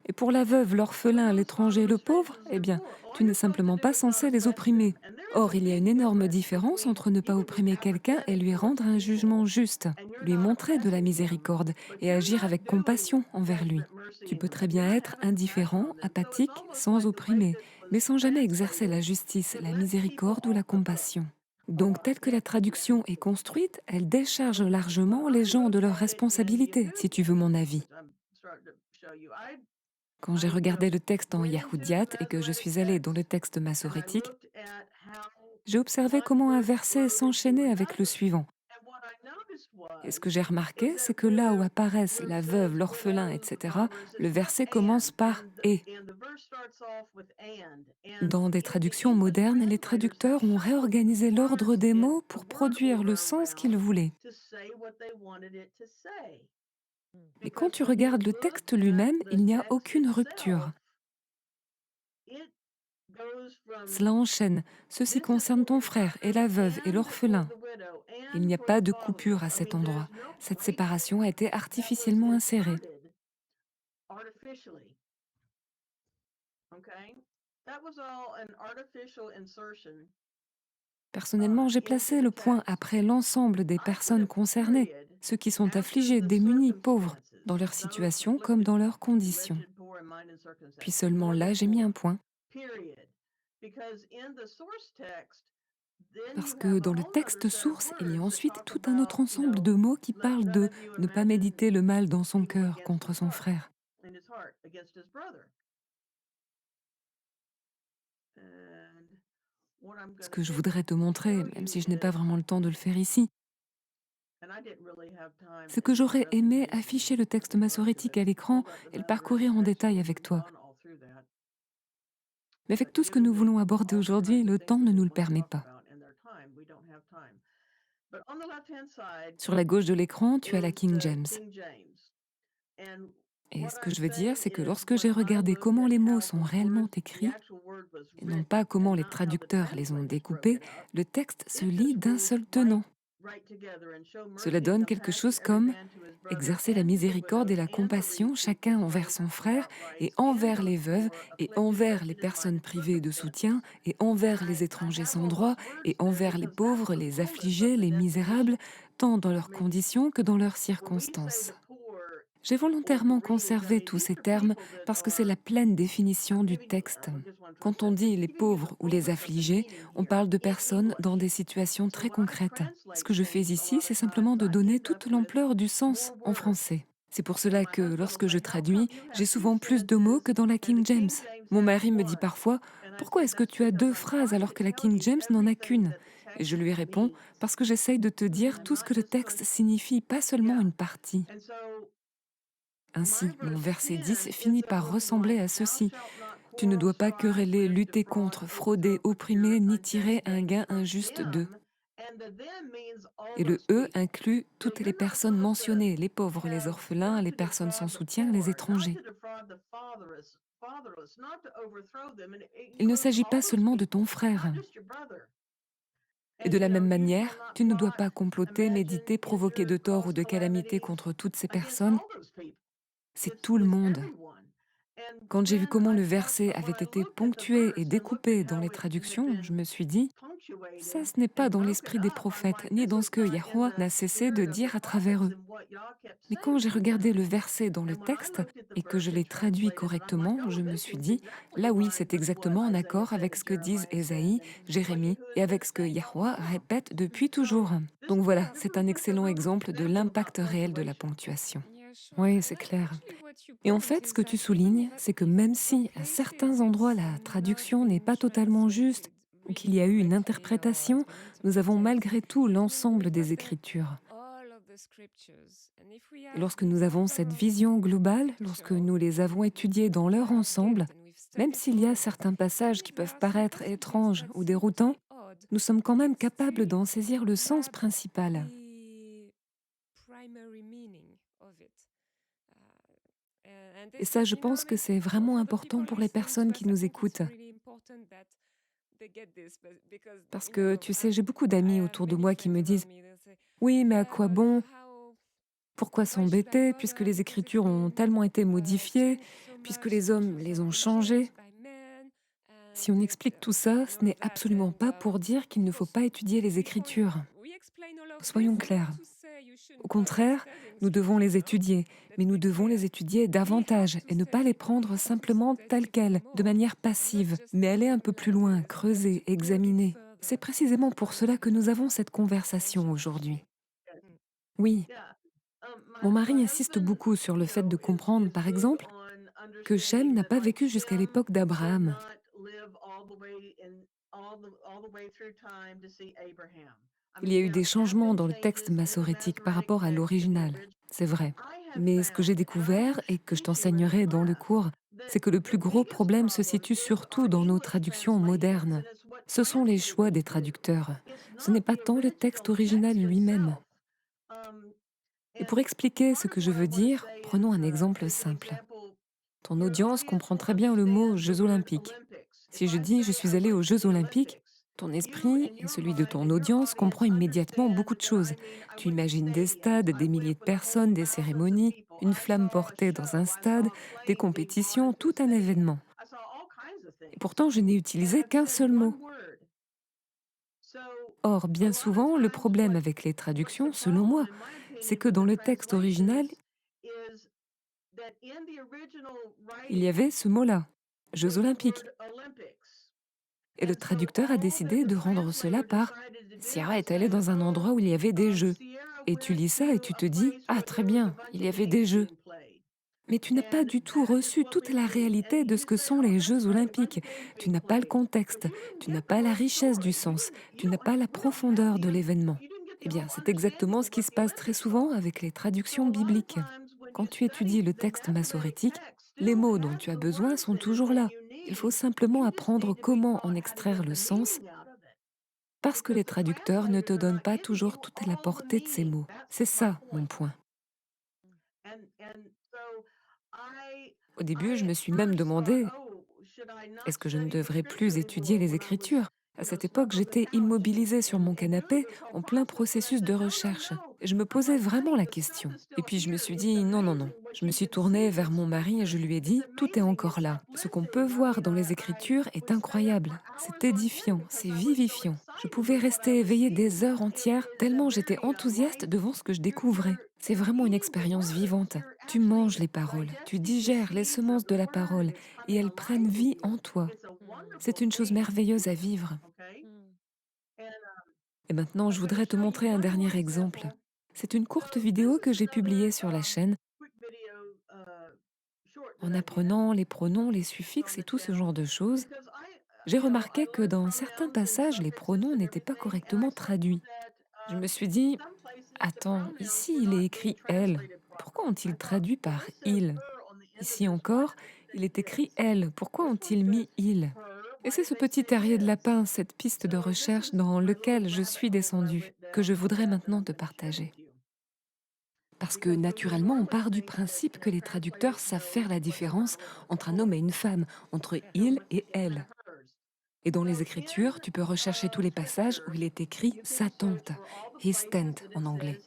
Et pour la veuve, l'orphelin, l'étranger et le pauvre, eh bien, tu n'es simplement pas censé les opprimer. Or, il y a une énorme différence entre ne pas opprimer quelqu'un et lui rendre un jugement juste, lui montrer de la miséricorde et agir avec compassion envers lui. Tu peux très bien être indifférent, apathique, sans opprimer, mais sans jamais exercer la justice, la miséricorde ou la compassion. Donc, telle que la traduction est construite, elle décharge largement les gens de leurs responsabilités, si tu veux mon avis. Quand j'ai regardé le texte en Yahoudiat et que je suis allée dans le texte massorétique, j'ai observé comment un verset s'enchaînait avec le suivant. Et ce que j'ai remarqué, c'est que là où apparaissent la veuve, l'orphelin, etc., le verset commence par et. Dans des traductions modernes, les traducteurs ont réorganisé l'ordre des mots pour produire le sens qu'ils voulaient. Mais quand tu regardes le texte lui-même, il n'y a aucune rupture. Cela enchaîne. Ceci concerne ton frère et la veuve et l'orphelin. Il n'y a pas de coupure à cet endroit. Cette séparation a été artificiellement insérée. Personnellement, j'ai placé le point après l'ensemble des personnes concernées, ceux qui sont affligés, démunis, pauvres, dans leur situation comme dans leurs conditions. Puis seulement là, j'ai mis un point. Parce que dans le texte source, il y a ensuite tout un autre ensemble de mots qui parlent de ne pas méditer le mal dans son cœur contre son frère. Ce que je voudrais te montrer, même si je n'ai pas vraiment le temps de le faire ici, C'est que j'aurais aimé afficher le texte massorétique à l'écran et le parcourir en détail avec toi. Mais avec tout ce que nous voulons aborder aujourd'hui, le temps ne nous le permet pas. Sur la gauche de l'écran, tu as la King James. Et ce que je veux dire, c'est que lorsque j'ai regardé comment les mots sont réellement écrits, et non pas comment les traducteurs les ont découpés, le texte se lit d'un seul tenant. Cela donne quelque chose comme exercer la miséricorde et la compassion chacun envers son frère et envers les veuves et envers les personnes privées de soutien et envers les étrangers sans droit et envers les pauvres, les affligés, les misérables, tant dans leurs conditions que dans leurs circonstances. J'ai volontairement conservé tous ces termes parce que c'est la pleine définition du texte. Quand on dit les pauvres ou les affligés, on parle de personnes dans des situations très concrètes. Ce que je fais ici, c'est simplement de donner toute l'ampleur du sens en français. C'est pour cela que lorsque je traduis, j'ai souvent plus de mots que dans la King James. Mon mari me dit parfois, pourquoi est-ce que tu as deux phrases alors que la King James n'en a qu'une? Et je lui réponds, parce que j'essaye de te dire tout ce que le texte signifie, pas seulement une partie. Ainsi, mon verset 10 finit par ressembler à ceci. Tu ne dois pas quereller, lutter contre, frauder, opprimer, ni tirer un gain injuste d'eux. Et le E inclut toutes les personnes mentionnées, les pauvres, les orphelins, les personnes sans soutien, les étrangers. Il ne s'agit pas seulement de ton frère. Et de la même manière, tu ne dois pas comploter, méditer, provoquer de tort ou de calamité contre toutes ces personnes. C'est tout le monde. Quand j'ai vu comment le verset avait été ponctué et découpé dans les traductions, je me suis dit, ça ce n'est pas dans l'esprit des prophètes, ni dans ce que Yahweh n'a cessé de dire à travers eux. Mais quand j'ai regardé le verset dans le texte et que je l'ai traduit correctement, je me suis dit, là oui, c'est exactement en accord avec ce que disent Ésaïe, Jérémie et avec ce que Yahweh répète depuis toujours. Donc voilà, c'est un excellent exemple de l'impact réel de la ponctuation. Oui, c'est clair. Et en fait, ce que tu soulignes, c'est que même si à certains endroits la traduction n'est pas totalement juste ou qu'il y a eu une interprétation, nous avons malgré tout l'ensemble des Écritures. Et lorsque nous avons cette vision globale, lorsque nous les avons étudiées dans leur ensemble, même s'il y a certains passages qui peuvent paraître étranges ou déroutants, nous sommes quand même capables d'en saisir le sens principal. Et ça, je pense que c'est vraiment important pour les personnes qui nous écoutent. Parce que, tu sais, j'ai beaucoup d'amis autour de moi qui me disent « Oui, mais à quoi bon? Pourquoi s'embêter puisque les Écritures ont tellement été modifiées, puisque les hommes les ont changées ?» Si on explique tout ça, ce n'est absolument pas pour dire qu'il ne faut pas étudier les Écritures. Soyons clairs. Au contraire, nous devons les étudier, mais nous devons les étudier davantage et ne pas les prendre simplement telles quelles, de manière passive, mais aller un peu plus loin, creuser, examiner. C'est précisément pour cela que nous avons cette conversation aujourd'hui. Oui, mon mari insiste beaucoup sur le fait de comprendre, par exemple, que Shem n'a pas vécu jusqu'à l'époque d'Abraham. Il y a eu des changements dans le texte massorétique par rapport à l'original, c'est vrai. Mais ce que j'ai découvert et que je t'enseignerai dans le cours, c'est que le plus gros problème se situe surtout dans nos traductions modernes. Ce sont les choix des traducteurs. Ce n'est pas tant le texte original lui-même. Et pour expliquer ce que je veux dire, prenons un exemple simple. Ton audience comprend très bien le mot Jeux olympiques. Si je dis je suis allé aux Jeux olympiques, ton esprit et celui de ton audience comprend immédiatement beaucoup de choses. Tu imagines des stades, des milliers de personnes, des cérémonies, une flamme portée dans un stade, des compétitions, tout un événement. Et pourtant, je n'ai utilisé qu'un seul mot. Or, bien souvent, le problème avec les traductions, selon moi, c'est que dans le texte original, il y avait ce mot-là, Jeux olympiques. Et le traducteur a décidé de rendre cela par Sierra est allée dans un endroit où il y avait des jeux. Et tu lis ça et tu te dis ah très bien, il y avait des jeux. Mais tu n'as pas du tout reçu toute la réalité de ce que sont les Jeux olympiques. Tu n'as pas le contexte, tu n'as pas la richesse du sens, tu n'as pas la profondeur de l'événement. Eh bien, c'est exactement ce qui se passe très souvent avec les traductions bibliques. Quand tu étudies le texte massorétique, les mots dont tu as besoin sont toujours là. Il faut simplement apprendre comment en extraire le sens parce que les traducteurs ne te donnent pas toujours toute la portée de ces mots. C'est ça mon point. Au début, je me suis même demandé, est-ce que je ne devrais plus étudier les Écritures? À cette époque, j'étais immobilisée sur mon canapé en plein processus de recherche. Et je me posais vraiment la question. Et puis je me suis dit, non, non, non. Je me suis tournée vers mon mari et je lui ai dit, tout est encore là. Ce qu'on peut voir dans les Écritures est incroyable. C'est édifiant, c'est vivifiant. Je pouvais rester éveillée des heures entières tellement j'étais enthousiaste devant ce que je découvrais. C'est vraiment une expérience vivante. Tu manges les paroles, tu digères les semences de la parole et elles prennent vie en toi. Mmh. C'est une chose merveilleuse à vivre. Mmh. Et maintenant, je voudrais te montrer un dernier exemple. C'est une courte vidéo que j'ai publiée sur la chaîne en apprenant les pronoms, les suffixes et tout ce genre de choses. J'ai remarqué que dans certains passages, les pronoms n'étaient pas correctement traduits. Je me suis dit, attends, ici il est écrit elle. Pourquoi ont-ils traduit par il? Ici encore, il est écrit elle. Pourquoi ont-ils mis il? Et c'est ce petit terrier de lapin, cette piste de recherche dans lequel je suis descendue, que je voudrais maintenant te partager. Parce que naturellement, on part du principe que les traducteurs savent faire la différence entre un homme et une femme, entre il et elle. Et dans les Écritures, tu peux rechercher tous les passages où il est écrit sa tente, his tent en anglais.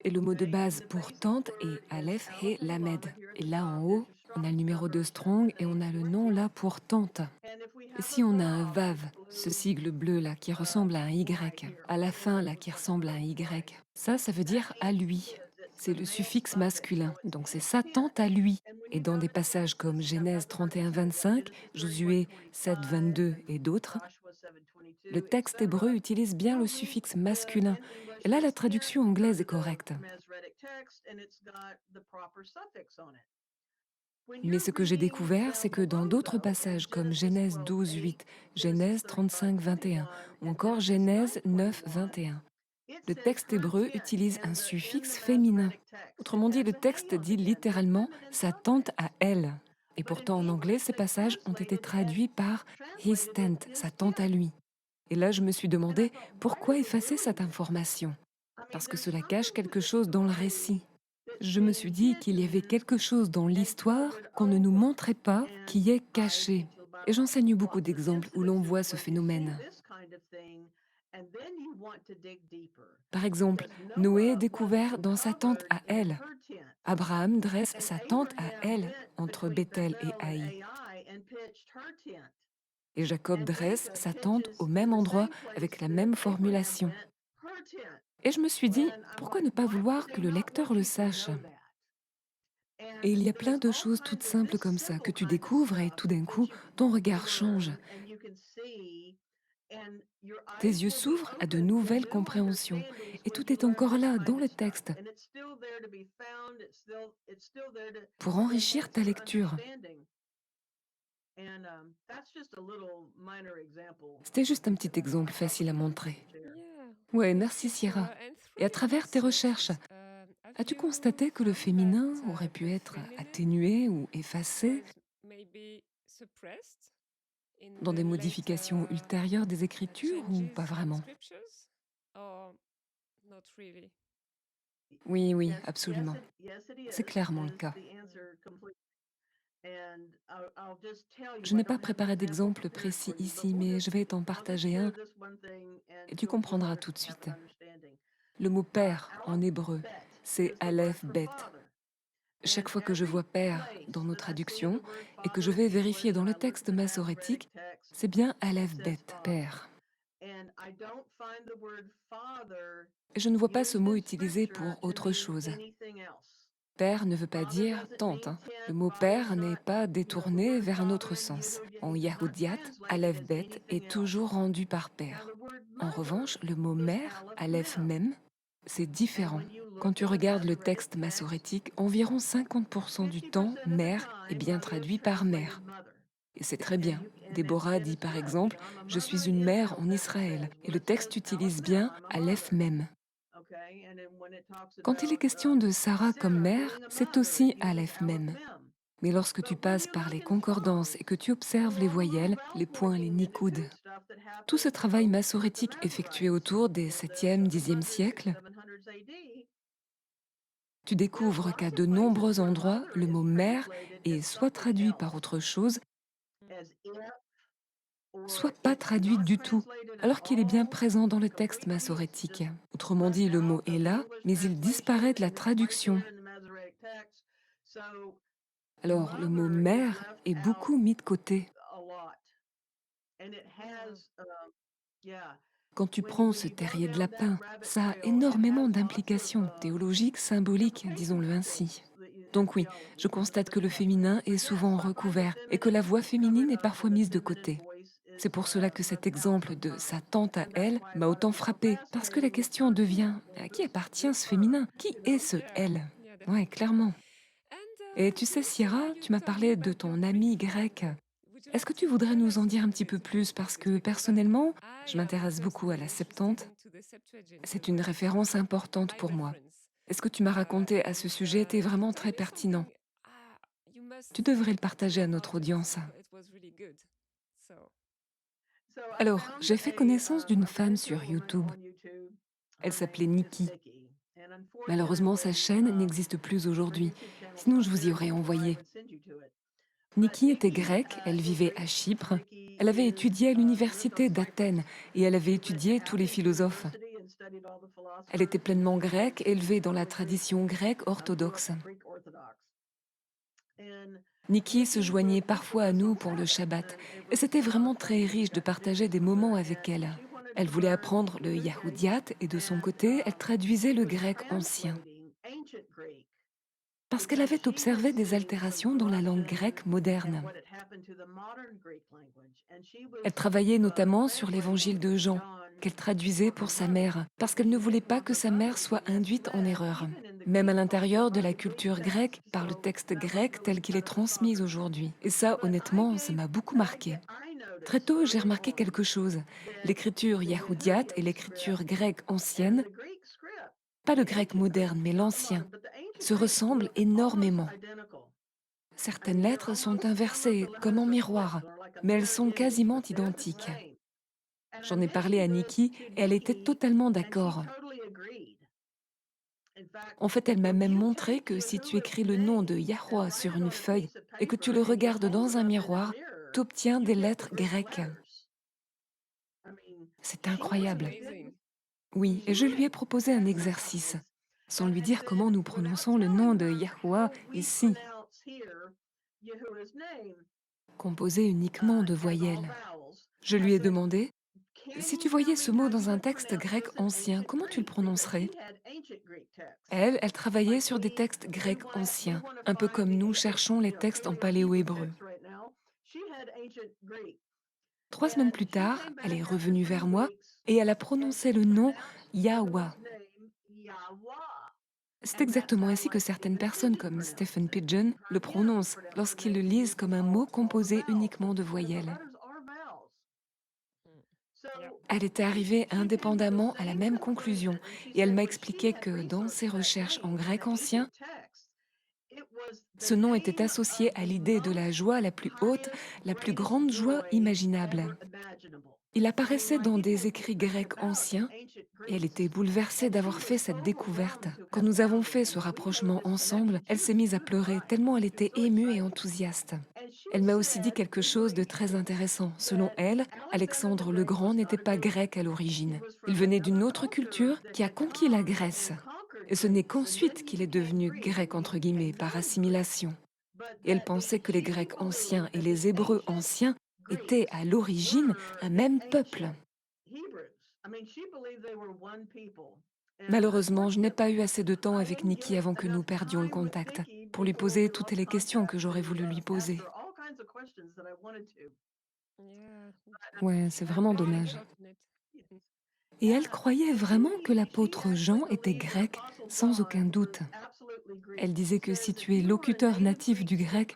Et le mot de base pour tente est Aleph He Lamed. Et là en haut, on a le numéro de Strong et on a le nom là pour tente. Et si on a un Vav, ce sigle bleu là qui ressemble à un Y, à la fin là qui ressemble à un Y, ça veut dire à lui. C'est le suffixe masculin, donc c'est sa tente à lui. Et dans des passages comme Genèse 31-25, Josué 7-22 et d'autres, le texte hébreu utilise bien le suffixe masculin. Et là, la traduction anglaise est correcte. Mais ce que j'ai découvert, c'est que dans d'autres passages comme Genèse 12-8, Genèse 35-21 ou encore Genèse 9-21, le texte hébreu utilise un suffixe féminin. Autrement dit, le texte dit littéralement sa tente à elle. Et pourtant, en anglais, ces passages ont été traduits par his tent, sa tente à lui. Et là, je me suis demandé pourquoi effacer cette information? Parce que cela cache quelque chose dans le récit. Je me suis dit qu'il y avait quelque chose dans l'histoire qu'on ne nous montrait pas, qui est caché. Et j'enseigne beaucoup d'exemples où l'on voit ce phénomène. Par exemple, Noé est découvert dans sa tente à elle. Abraham dresse sa tente à elle, entre Bethel et Haï. Et Jacob dresse sa tente au même endroit avec la même formulation. Et je me suis dit, pourquoi ne pas vouloir que le lecteur le sache? Et il y a plein de choses toutes simples comme ça que tu découvres et tout d'un coup, ton regard change. Tes yeux s'ouvrent à de nouvelles compréhensions. Et tout est encore là, dans le texte, pour enrichir ta lecture. C'était juste un petit exemple facile à montrer. Yeah. Ouais, merci Sierra. And Et à through your travers tes recherches, research, have as-tu you constaté que le found that féminin aurait pu the être feminine atténué ou effacé was maybe suppressed in dans the des modifications later ultérieures des Écritures ou pas changes in vraiment? scriptures? Or not really? Oui, oui, absolument. C'est clairement le cas. Je n'ai pas préparé d'exemple précis ici, mais je vais t'en partager un et tu comprendras tout de suite. Le mot père en hébreu, c'est Aleph Bet. Chaque fois que je vois père dans nos traductions et que je vais vérifier dans le texte massorétique, c'est bien Aleph Bet, père. Et je ne vois pas ce mot utilisé pour autre chose. Père ne veut pas dire tante, hein. Le mot père n'est pas détourné vers un autre sens. En Yahoudiat, Aleph Bet est toujours rendu par père. En revanche, le mot mère, Aleph Mem, c'est différent. Quand tu regardes le texte massorétique, environ 50% du temps, mère est bien traduit par mère. Et c'est très bien. Déborah dit par exemple « Je suis une mère en Israël » et le texte utilise bien « Aleph Mem ». Quand il est question de Sarah comme mère, c'est aussi Aleph Mem. Mais lorsque tu passes par les concordances et que tu observes les voyelles, les points, les nikouds, tout ce travail massorétique effectué autour des 7e, 10e siècles, tu découvres qu'à de nombreux endroits, le mot mère est soit traduit par autre chose, soit pas traduit du tout, alors qu'il est bien présent dans le texte massorétique. Autrement dit, le mot est là, mais il disparaît de la traduction. Alors, le mot mère est beaucoup mis de côté. Quand tu prends ce terrier de lapin, ça a énormément d'implications théologiques, symboliques, disons-le ainsi. Donc oui, je constate que le féminin est souvent recouvert et que la voix féminine est parfois mise de côté. C'est pour cela que cet exemple de sa tante à elle m'a autant frappée, parce que la question devient à qui appartient ce féminin? Qui est ce elle? Ouais, clairement. Et tu sais, Sierra, tu m'as parlé de ton ami grec. Est-ce que tu voudrais nous en dire un petit peu plus? Parce que personnellement, je m'intéresse beaucoup à la Septante. C'est une référence importante pour moi. Et ce que tu m'as raconté à ce sujet était vraiment très pertinent. Tu devrais le partager à notre audience. Alors, j'ai fait connaissance d'une femme sur YouTube. Elle s'appelait Nikki. Malheureusement, sa chaîne n'existe plus aujourd'hui. Sinon, je vous y aurais envoyé. Nikki était grecque, elle vivait à Chypre. Elle avait étudié à l'université d'Athènes et elle avait étudié tous les philosophes. Elle était pleinement grecque, élevée dans la tradition grecque orthodoxe. Nikki se joignait parfois à nous pour le Shabbat, et c'était vraiment très riche de partager des moments avec elle. Elle voulait apprendre le Yahoudiat et de son côté, elle traduisait le grec ancien. Parce qu'elle avait observé des altérations dans la langue grecque moderne. Elle travaillait notamment sur l'évangile de Jean, qu'elle traduisait pour sa mère, parce qu'elle ne voulait pas que sa mère soit induite en erreur, même à l'intérieur de la culture grecque, par le texte grec tel qu'il est transmis aujourd'hui. Et ça, honnêtement, ça m'a beaucoup marqué. Très tôt, j'ai remarqué quelque chose. L'écriture yahoudiate et l'écriture grecque ancienne, pas le grec moderne, mais l'ancien, se ressemblent énormément. Certaines lettres sont inversées, comme en miroir, mais elles sont quasiment identiques. J'en ai parlé à Nikki et elle était totalement d'accord. En fait, elle m'a même montré que si tu écris le nom de Yahweh sur une feuille et que tu le regardes dans un miroir, tu obtiens des lettres grecques. C'est incroyable. Oui, et je lui ai proposé un exercice, sans lui dire comment nous prononçons le nom de Yahweh ici, composé uniquement de voyelles. Je lui ai demandé, si tu voyais ce mot dans un texte grec ancien, comment tu le prononcerais? Elle travaillait sur des textes grecs anciens, un peu comme nous cherchons les textes en paléo-hébreu. 3 semaines plus tard, elle est revenue vers moi et elle a prononcé le nom Yahweh. C'est exactement ainsi que certaines personnes comme Stephen Pidgeon le prononcent lorsqu'ils le lisent comme un mot composé uniquement de voyelles. Elle était arrivée indépendamment à la même conclusion et elle m'a expliqué que dans ses recherches en grec ancien, ce nom était associé à l'idée de la joie la plus haute, la plus grande joie imaginable. Il apparaissait dans des écrits grecs anciens et elle était bouleversée d'avoir fait cette découverte. Quand nous avons fait ce rapprochement ensemble, elle s'est mise à pleurer tellement elle était émue et enthousiaste. Elle m'a aussi dit quelque chose de très intéressant. Selon elle, Alexandre le Grand n'était pas grec à l'origine. Il venait d'une autre culture qui a conquis la Grèce. Et ce n'est qu'ensuite qu'il est devenu grec entre guillemets par assimilation. Et elle pensait que les Grecs anciens et les Hébreux anciens étaient à l'origine un même peuple. Malheureusement, je n'ai pas eu assez de temps avec Nikki avant que nous perdions le contact pour lui poser toutes les questions que j'aurais voulu lui poser. Ouais, c'est vraiment dommage. Et elle croyait vraiment que l'apôtre Jean était grec, sans aucun doute. Elle disait que si tu es locuteur natif du grec,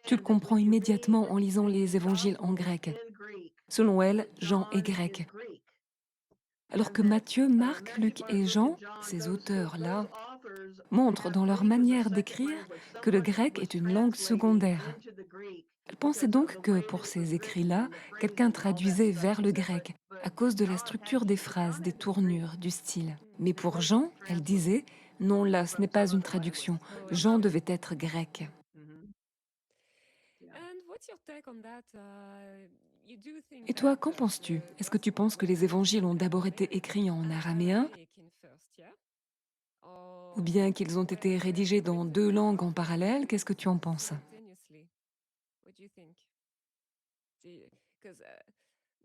Tu le comprends immédiatement en lisant les évangiles en grec. Selon elle, Jean est grec. Alors que Matthieu, Marc, Luc et Jean, ces auteurs-là, montrent dans leur manière d'écrire que le grec est une langue secondaire. Elle pensait donc que pour ces écrits-là, quelqu'un traduisait vers le grec à cause de la structure des phrases, des tournures, du style. Mais pour Jean, elle disait, non, là, ce n'est pas une traduction. Jean devait être grec. And what's your take on that? You do think Et toi, that qu'en penses-tu? the Est-ce que tu penses que les évangiles ont d'abord été écrits en araméen, Aramaic in first, yeah? ou Or bien qu'ils ont été were rédigés dans deux written langues en parallèle? Qu'est-ce que tu en penses? simultaneously? What do you think? Because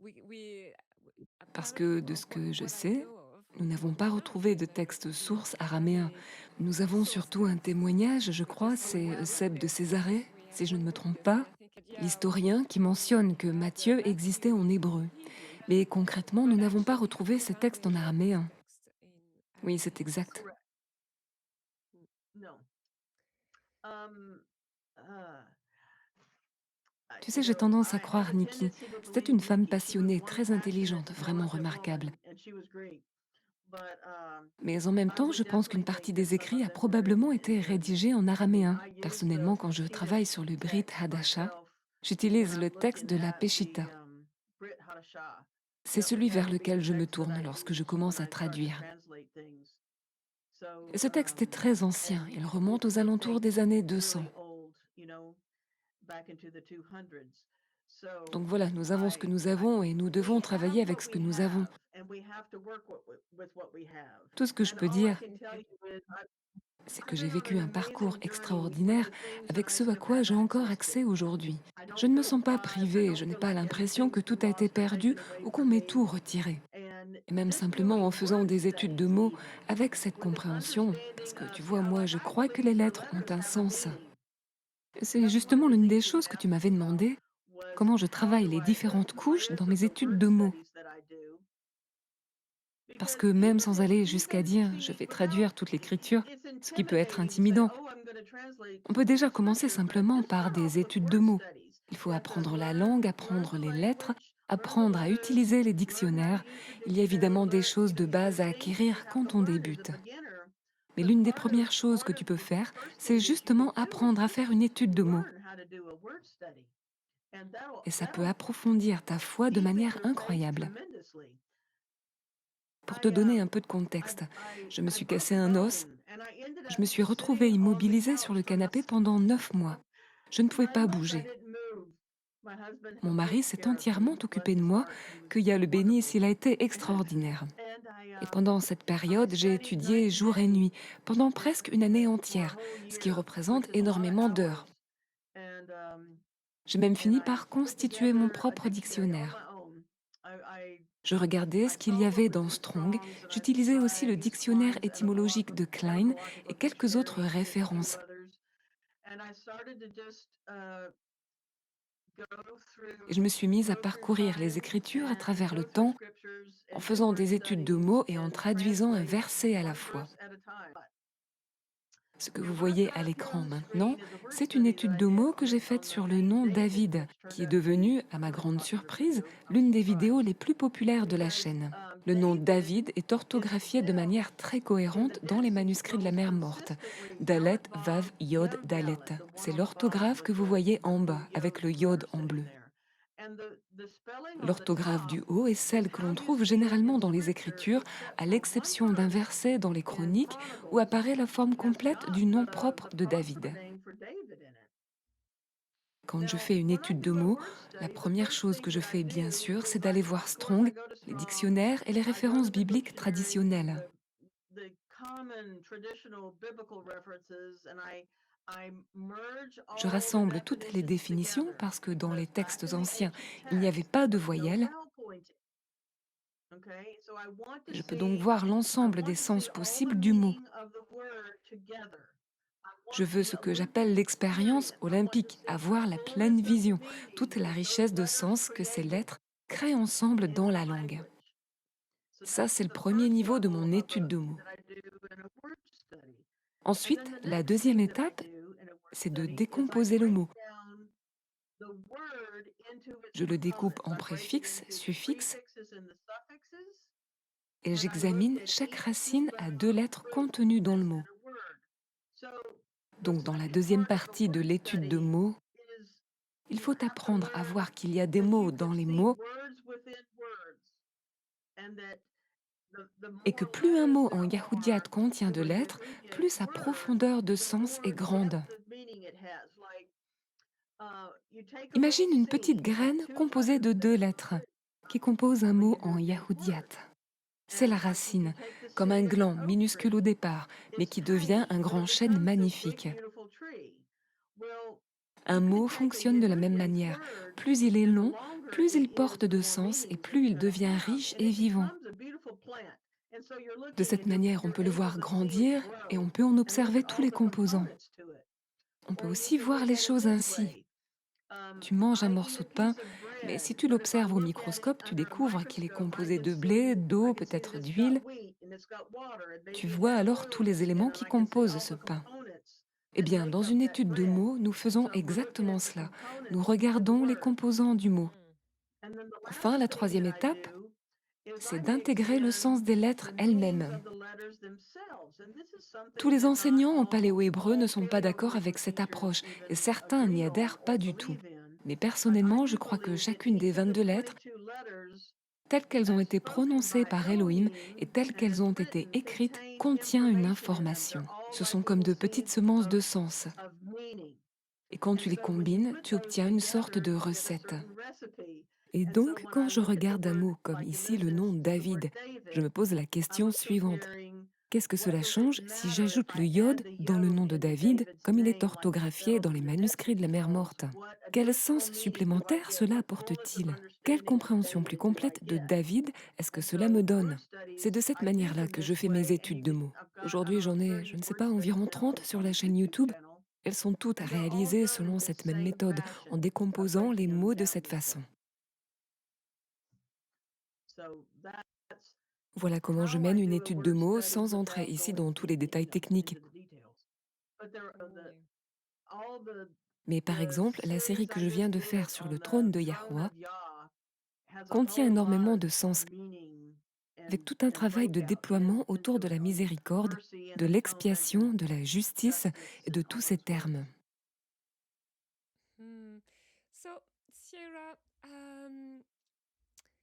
we Parce que, de ce que je sais, nous n'avons pas retrouvé de texte source araméen. Nous avons surtout un témoignage, je crois, c'est Eusèbe de Césarée, si je ne me trompe pas, l'historien qui mentionne que Matthieu existait en hébreu. Mais concrètement, nous n'avons pas retrouvé ces textes en araméen. Oui, c'est exact. Tu sais, j'ai tendance à croire Nikki. C'était une femme passionnée, très intelligente, vraiment remarquable. Mais en même temps, je pense qu'une partie des écrits a probablement été rédigée en araméen. Personnellement, quand je travaille sur le Brit Hadasha, j'utilise le texte de la Peshitta. C'est celui vers lequel je me tourne lorsque je commence à traduire. Et ce texte est très ancien, il remonte aux alentours des années 200. Donc voilà, nous avons ce que nous avons et nous devons travailler avec ce que nous avons. Tout ce que je peux dire, c'est que j'ai vécu un parcours extraordinaire avec ce à quoi j'ai encore accès aujourd'hui. Je ne me sens pas privée, je n'ai pas l'impression que tout a été perdu ou qu'on m'ait tout retiré. Et même simplement en faisant des études de mots avec cette compréhension, parce que tu vois, moi je crois que les lettres ont un sens. C'est justement l'une des choses que tu m'avais demandé, comment je travaille les différentes couches dans mes études de mots. Parce que même sans aller jusqu'à dire je vais traduire toute l'écriture, ce qui peut être intimidant, on peut déjà commencer simplement par des études de mots. Il faut apprendre la langue, apprendre les lettres, apprendre à utiliser les dictionnaires. Il y a évidemment des choses de base à acquérir quand on débute. Mais l'une des premières choses que tu peux faire, c'est justement apprendre à faire une étude de mots. Et ça peut approfondir ta foi de manière incroyable. Pour te donner un peu de contexte, je me suis cassé un os, je me suis retrouvée immobilisée sur le canapé pendant 9 mois. Je ne pouvais pas bouger. Mon mari s'est entièrement occupé de moi, qu'il le bénisse, il a été extraordinaire. Et pendant cette période, j'ai étudié jour et nuit, pendant presque une année entière, ce qui représente énormément d'heures. J'ai même fini par constituer mon propre dictionnaire. Je regardais ce qu'il y avait dans Strong, j'utilisais aussi le dictionnaire étymologique de Klein et quelques autres références. Et je me suis mise à parcourir les Écritures à travers le temps, en faisant des études de mots et en traduisant un verset à la fois. Ce que vous voyez à l'écran maintenant, c'est une étude de mots que j'ai faite sur le nom David, qui est devenu, à ma grande surprise, l'une des vidéos les plus populaires de la chaîne. Le nom David est orthographié de manière très cohérente dans les manuscrits de la Mer Morte. Dalet, Vav, Yod, Dalet. C'est l'orthographe que vous voyez en bas, avec le Yod en bleu. L'orthographe du haut est celle que l'on trouve généralement dans les Écritures, à l'exception d'un verset dans les Chroniques où apparaît la forme complète du nom propre de David. Quand je fais une étude de mots, la première chose que je fais bien sûr, c'est d'aller voir Strong, les dictionnaires et les références bibliques traditionnelles. Je rassemble toutes les définitions parce que dans les textes anciens, il n'y avait pas de voyelles. Je peux donc voir l'ensemble des sens possibles du mot. Je veux ce que j'appelle l'expérience olympique, avoir la pleine vision, toute la richesse de sens que ces lettres créent ensemble dans la langue. Ça, c'est le premier niveau de mon étude de mots. Ensuite, la deuxième étape, c'est de décomposer le mot. Je le découpe en préfixes, suffixes, et j'examine chaque racine à 2 lettres contenues dans le mot. Donc dans la deuxième partie de l'étude de mots, il faut apprendre à voir qu'il y a des mots dans les mots et que plus un mot en yahoudiate contient de lettres, plus sa profondeur de sens est grande. Imagine une petite graine composée de 2 lettres qui compose un mot en yahoudiate. C'est la racine, comme un gland minuscule au départ, mais qui devient un grand chêne magnifique. Un mot fonctionne de la même manière. Plus il est long, plus il porte de sens et plus il devient riche et vivant. De cette manière, on peut le voir grandir et on peut en observer tous les composants. On peut aussi voir les choses ainsi. Tu manges un morceau de pain, mais si tu l'observes au microscope, tu découvres qu'il est composé de blé, d'eau, peut-être d'huile. Tu vois alors tous les éléments qui composent ce pain. Eh bien, dans une étude de mots, nous faisons exactement cela. Nous regardons les composants du mot. Enfin, la troisième étape, c'est d'intégrer le sens des lettres elles-mêmes. Tous les enseignants en paléo-hébreu ne sont pas d'accord avec cette approche et certains n'y adhèrent pas du tout. Mais personnellement, je crois que chacune des 22 lettres, telles qu'elles ont été prononcées par Elohim et telles qu'elles ont été écrites, contient une information. Ce sont comme de petites semences de sens. Et quand tu les combines, tu obtiens une sorte de recette. Et donc, quand je regarde un mot comme ici le nom David, je me pose la question suivante. Qu'est-ce que cela change si j'ajoute le yod dans le nom de David, comme il est orthographié dans les manuscrits de la mer morte? Quel sens supplémentaire cela apporte-t-il? Quelle compréhension plus complète de David est-ce que cela me donne? C'est de cette manière-là que je fais mes études de mots. Aujourd'hui, j'en ai, je ne sais pas, environ 30 sur la chaîne YouTube. Elles sont toutes réalisées selon cette même méthode, en décomposant les mots de cette façon. Voilà comment je mène une étude de mots sans entrer ici dans tous les détails techniques. Oui. Mais par exemple, la série que je viens de faire sur le trône de Yahweh contient énormément de sens, avec tout un travail de déploiement autour de la miséricorde, de l'expiation, de la justice et de tous ces termes. Hmm. So, Sierra,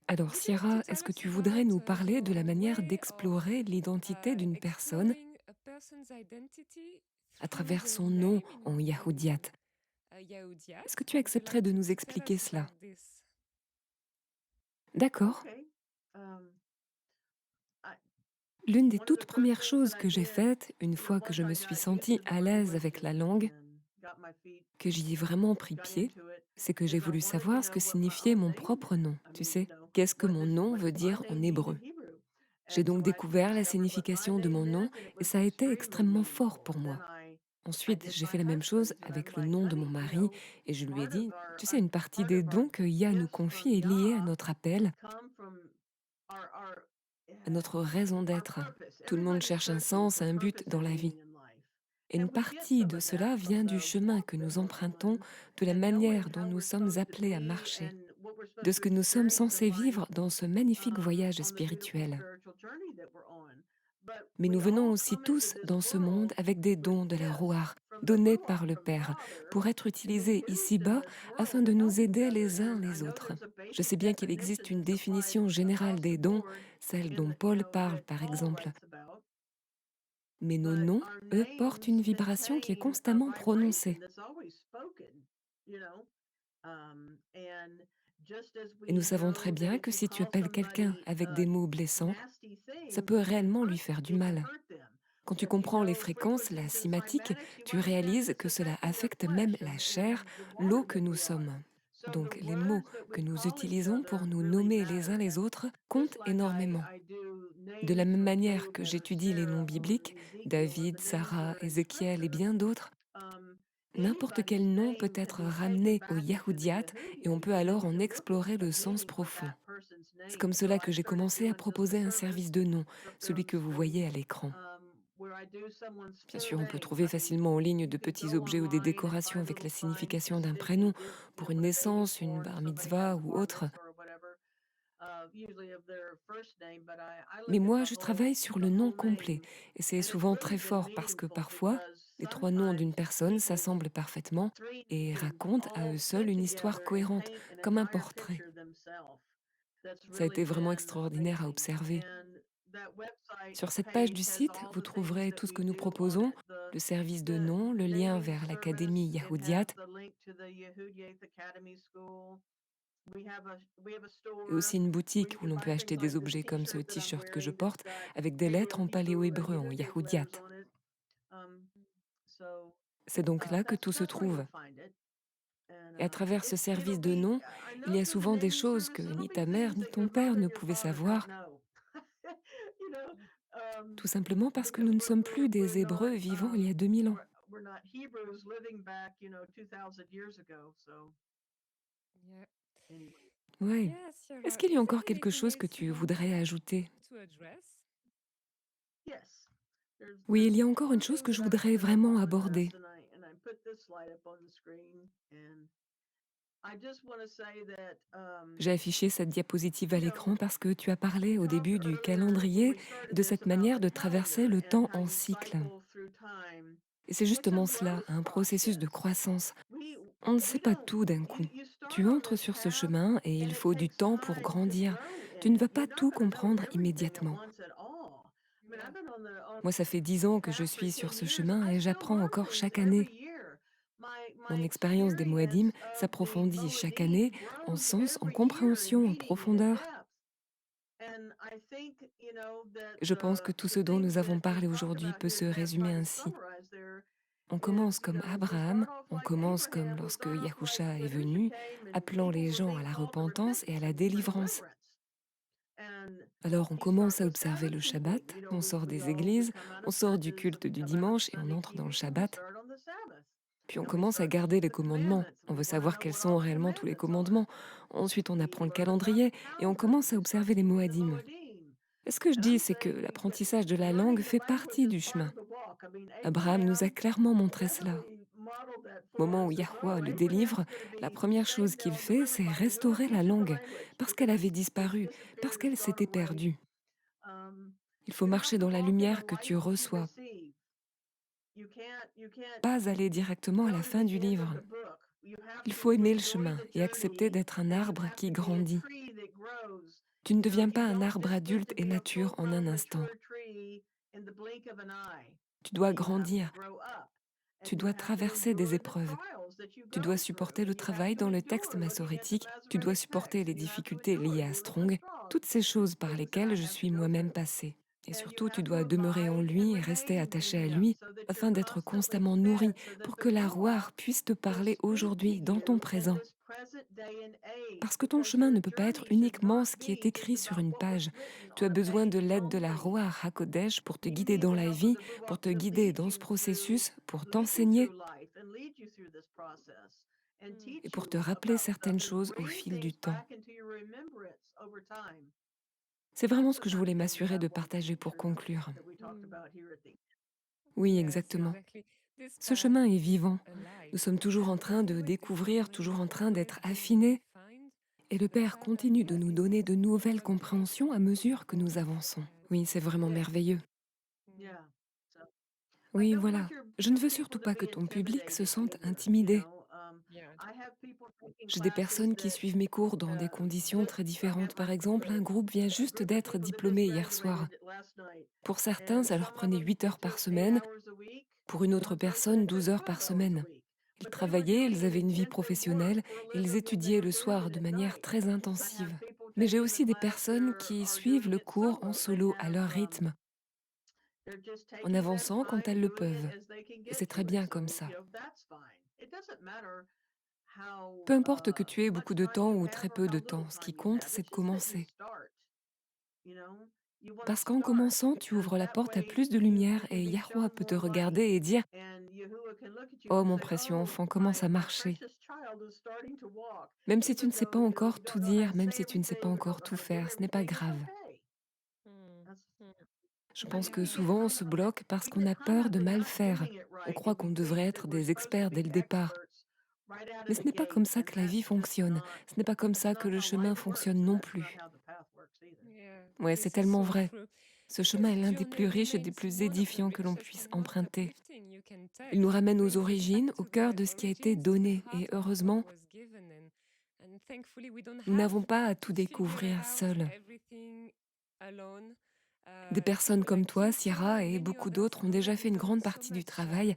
Alors would you like to Sierra, est-ce tell que us tu voudrais about nous parler de la your manière way d'explorer of l'identité d'une personne exploring a person's identity à through travers their son nom name en in yahoudiate? Yehoudiat? Est-ce que tu Would you accepterais like de nous to tell expliquer us cela? about this? D'accord. L'une des toutes premières choses que j'ai faites, une fois que je me suis sentie à l'aise avec la langue, que j'y ai vraiment pris pied, c'est que j'ai voulu savoir ce que signifiait mon propre nom. Tu sais, qu'est-ce que mon nom veut dire en hébreu? J'ai donc découvert la signification de mon nom et ça a été extrêmement fort pour moi. Ensuite, j'ai fait la même chose avec le nom de mon mari et je lui ai dit, tu sais, une partie des dons que Yah nous confie est liée à notre appel, à notre raison d'être. Tout le monde cherche un sens, un but dans la vie. Et une partie de cela vient du chemin que nous empruntons, de la manière dont nous sommes appelés à marcher, de ce que nous sommes censés vivre dans ce magnifique voyage spirituel. Mais nous venons aussi tous dans ce monde avec des dons de la Rouar, donnés par le Père, pour être utilisés ici-bas afin de nous aider les uns les autres. Je sais bien qu'il existe une définition générale des dons, celle dont Paul parle par exemple. Mais nos noms, eux, portent une vibration qui est constamment prononcée. Et nous savons très bien que si tu appelles quelqu'un avec des mots blessants, ça peut réellement lui faire du mal. Quand tu comprends les fréquences, la cymatique, tu réalises que cela affecte même la chair, l'eau que nous sommes. Donc les mots que nous utilisons pour nous nommer les uns les autres comptent énormément. De la même manière que j'étudie les noms bibliques, David, Sarah, Ézéchiel et bien d'autres, n'importe quel nom peut être ramené au Yahoudiat et on peut alors en explorer le sens profond. C'est comme cela que j'ai commencé à proposer un service de nom, celui que vous voyez à l'écran. Bien sûr, on peut trouver facilement en ligne de petits objets ou des décorations avec la signification d'un prénom pour une naissance, une bar mitzvah ou autre. Mais moi, je travaille sur le nom complet et c'est souvent très fort parce que parfois, les trois noms d'une personne s'assemblent parfaitement et racontent à eux seuls une histoire cohérente, comme un portrait. Ça a été vraiment extraordinaire à observer. Sur cette page du site, vous trouverez tout ce que nous proposons, le service de nom, le lien vers l'Académie Yahoudiat et aussi une boutique où l'on peut acheter des objets comme ce t-shirt que je porte avec des lettres en paléo-hébreu, en Yahoudiat. C'est donc là que tout se trouve. Et à travers ce service de nom, il y a souvent des choses que ni ta mère ni ton père ne pouvaient savoir, tout simplement parce que nous ne sommes plus des Hébreux vivant il y a 2000 ans. Yeah. Oui. Yes, you're Est-ce right. qu'il y a Is there encore quelque anything chose que else you tu want voudrais ajouter? to address? Oui, il y a encore une chose que je voudrais vraiment aborder. J'ai affiché cette diapositive à l'écran parce que tu as parlé au début du calendrier et de cette manière de traverser le temps en cycle. Et c'est justement cela, un processus de croissance. On ne sait pas tout d'un coup. Tu entres sur ce chemin et il faut du temps pour grandir. Tu ne vas pas tout comprendre immédiatement. Yeah. Moi, ça fait 10 ans que je suis sur ce chemin et j'apprends encore chaque année. Mon expérience des Moadim s'approfondit chaque année en sens, en compréhension, en profondeur. Je pense que tout ce dont nous avons parlé aujourd'hui peut se résumer ainsi. On commence comme Abraham, on commence comme lorsque Yahusha est venu, appelant les gens à la repentance et à la délivrance. Alors on commence à observer le Shabbat, on sort des églises, on sort du culte du dimanche et on entre dans le Shabbat. Puis on commence à garder les commandements. On veut savoir quels sont réellement tous les commandements. Ensuite on apprend le calendrier et on commence à observer les Moadim. Et ce que je dis, c'est que l'apprentissage de la langue fait partie du chemin. Abraham nous a clairement montré cela. Au moment où Yahweh le délivre, la première chose qu'il fait, c'est restaurer la langue, parce qu'elle avait disparu, parce qu'elle s'était perdue. Il faut marcher dans la lumière que tu reçois, pas aller directement à la fin du livre. Il faut aimer le chemin et accepter d'être un arbre qui grandit. Tu ne deviens pas un arbre adulte et mature en un instant. Tu dois grandir, tu dois traverser des épreuves. Tu dois supporter le travail dans le texte massorétique, tu dois supporter les difficultés liées à Strong, toutes ces choses par lesquelles je suis moi-même passée. Et surtout, tu dois demeurer en lui et rester attaché à lui afin d'être constamment nourri pour que la Rouar puisse te parler aujourd'hui, dans ton présent. Parce que ton chemin ne peut pas être uniquement ce qui est écrit sur une page. Tu as besoin de l'aide de la Rouar HaKodesh pour te guider dans la vie, pour te guider dans ce processus, pour t'enseigner et pour te rappeler certaines choses au fil du temps. C'est vraiment ce que je voulais m'assurer de partager pour conclure. Mm. Oui, Yes, exactement. exactly. This Ce path chemin est is vivant. alive. Nous sommes toujours en train de découvrir, toujours en train d'être affinés, et le Père continue de nous donner de nouvelles compréhensions à mesure que nous avançons. Oui, c'est vraiment merveilleux. Oui, voilà. Je ne veux surtout pas que ton public se sente intimidé. Yeah. J'ai des personnes qui suivent mes cours dans des conditions très différentes. Par exemple, un groupe vient juste d'être diplômé hier soir. Pour certains, ça leur prenait 8 heures par semaine, pour une autre personne, 12 heures par semaine. Ils travaillaient, ils avaient une vie professionnelle, ils étudiaient le soir de manière très intensive. Mais j'ai aussi des personnes qui suivent le cours en solo à leur rythme, en avançant quand elles le peuvent. Et c'est très bien comme ça. Peu importe que tu aies beaucoup de temps ou très peu de temps, ce qui compte, c'est de commencer. Parce qu'en commençant, tu ouvres la porte à plus de lumière et Yahweh peut te regarder et dire: «Oh mon précieux enfant, commence à marcher.» Même si tu ne sais pas encore tout dire, même si tu ne sais pas encore tout faire, ce n'est pas grave. Mm. Mm. Je pense que souvent on se bloque parce qu'on a peur de mal faire. On croit qu'on devrait être des experts dès le départ. Mais ce n'est pas comme ça que la vie fonctionne. Ce n'est pas comme ça que le chemin fonctionne non plus. Yeah, Ouais, c'est this is tellement so vrai. true. Ce chemin Because est l'un des plus riches et des journaling plus is one of the édifiants que l'on richest puisse and most emprunter. uplifting you can Il nous take. It ramène aux brings us back origines, au to cœur the de ce qui a été origins, to the donné. Et heart of what heureusement, was given. And thankfully, we don't nous have n'avons pas à tout to figure it découvrir out seuls. everything alone. Des personnes People comme like toi, you, Sarah, Sierra, and et many beaucoup others d'autres have ont déjà already fait une done grande so partie du much travail,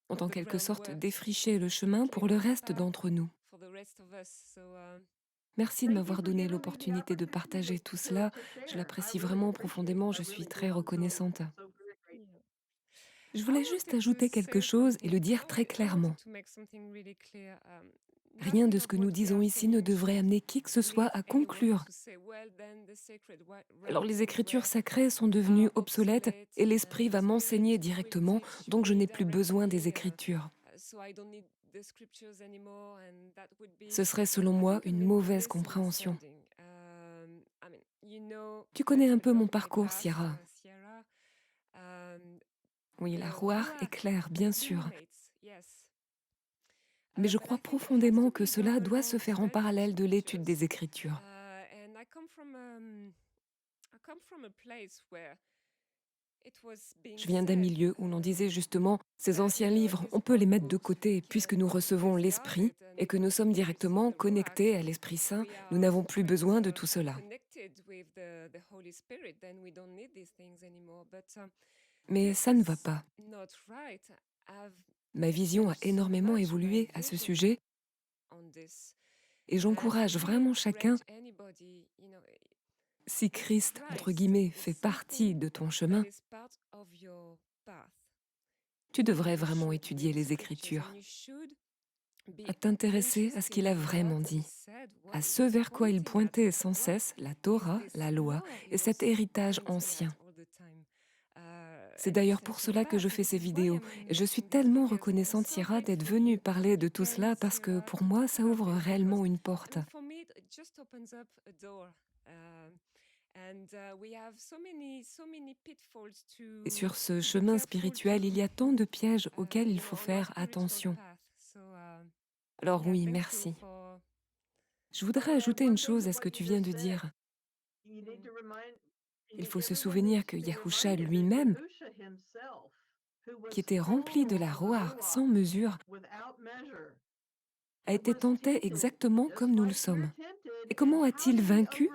ont of en the quelque sorte groundwork défriché le to chemin pour le clear the reste path d'entre nous. for the rest of us. So, Merci de m'avoir donné l'opportunité de partager tout cela. Je l'apprécie vraiment profondément, je suis très reconnaissante. yeah. Je I voulais juste wanted to ajouter quelque say chose et le something. dire très I wanted clairement. to make something really clear. Rien de Nothing ce of que nous what we disons are ici ne saying devrait should amener qui que ce soit lead à anyone conclure. to say, well, then the sacred Alors les writings écritures were sacrées sont devenues are obsolètes obsolete et l'Esprit and the va m'enseigner Spirit directement, will teach donc je me n'ai plus besoin des directly. Écritures. So I don't need the scriptures anymore, and that would be, Ce serait selon I moi think, a une mauvaise compréhension. misunderstanding. I mean, you know Tu connais better un than peu mon not my parcours, past, Sierra. Sierra. Um, Oui, la the rouar est ruach claire, bien sûr. illuminates, yes. Mais je But crois I think it has to profondément que be done cela doit along se faire en studying parallèle de l'étude scriptures. des Écritures. And I come from a place where it was being Je viens d'un said milieu où l'on disait justement, ces that anciens livres, these on peut les old mettre de books côté puisque can nous be recevons l'Esprit discarded et and que nous sommes we receive directement the ruach. connectés à l'Esprit Saint, We nous are n'avons plus right besoin de tout cela. connected with the Holy Spirit, then we don't need these things anymore. But Mais this ça ne va is pas. not right. I've Ma vision a changed so énormément much my évolué à ce vision sujet on this. et And I j'encourage really vraiment chacun, encourage anybody, si if Christ, entre Christ guillemets, is fait partie something de ton that chemin, is part of your path, tu then devrais you vraiment should étudier read les scriptures and Écritures, you should à be t'intéresser à ce interested qu'il a in what vraiment dit, he said, à what ce he's vers quoi il pointing at, pointait sans what cesse, la is Torah, this la loi law he et cet was héritage pointing at ancien. all the time. C'est And this d'ailleurs pour cela que central je path. fais And ces this is why vidéos I'm et je suis making these tellement videos. And I'm reconnaissante, so Sierra, d'être grateful venue parler de tout again, cela parce que Sierra, pour moi, ça to have ouvre this réellement because une porte. for me it just opens up a door. And we have so many pitfalls Et to sur ce be chemin careful spirituel, il to y a tant de pièges auxquels il faut on our faire spiritual attention. path. So Alors yeah, oui, thank you merci. for Je voudrais ajouter une chose à ce que tu viens de dire. mm, Il faut se souvenir que Yahusha lui-même, qui était rempli de la Roar sans mesure, a été tenté exactement comme nous le sommes. Et comment a-t-il vaincu?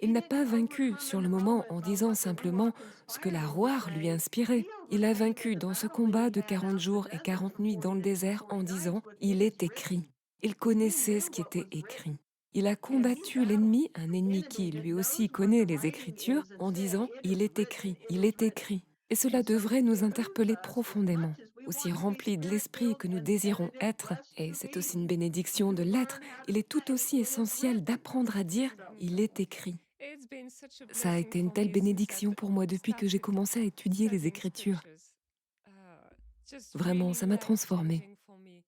Il n'a pas vaincu sur le moment en disant simplement ce que la Roar lui inspirait. Il a vaincu dans ce combat de 40 jours et 40 nuits dans le désert en disant « Il est écrit ». Il connaissait ce qui était écrit. Il a yes. combattu l'ennemi, un ennemi qui lui aussi connaît les Écritures, en disant « Il est écrit, il est écrit ». Et cela devrait nous interpeller profondément. Aussi remplis de l'esprit que nous désirons être, et c'est aussi une bénédiction de l'être, il est tout aussi essentiel d'apprendre à dire « Il est écrit ». It's been such a Ça a blessing été une for telle me since bénédiction I've pour moi depuis que j'ai started commencé à étudier les studying Écritures. scriptures. Just Vraiment, really ça m'a transformée. life-changing for me.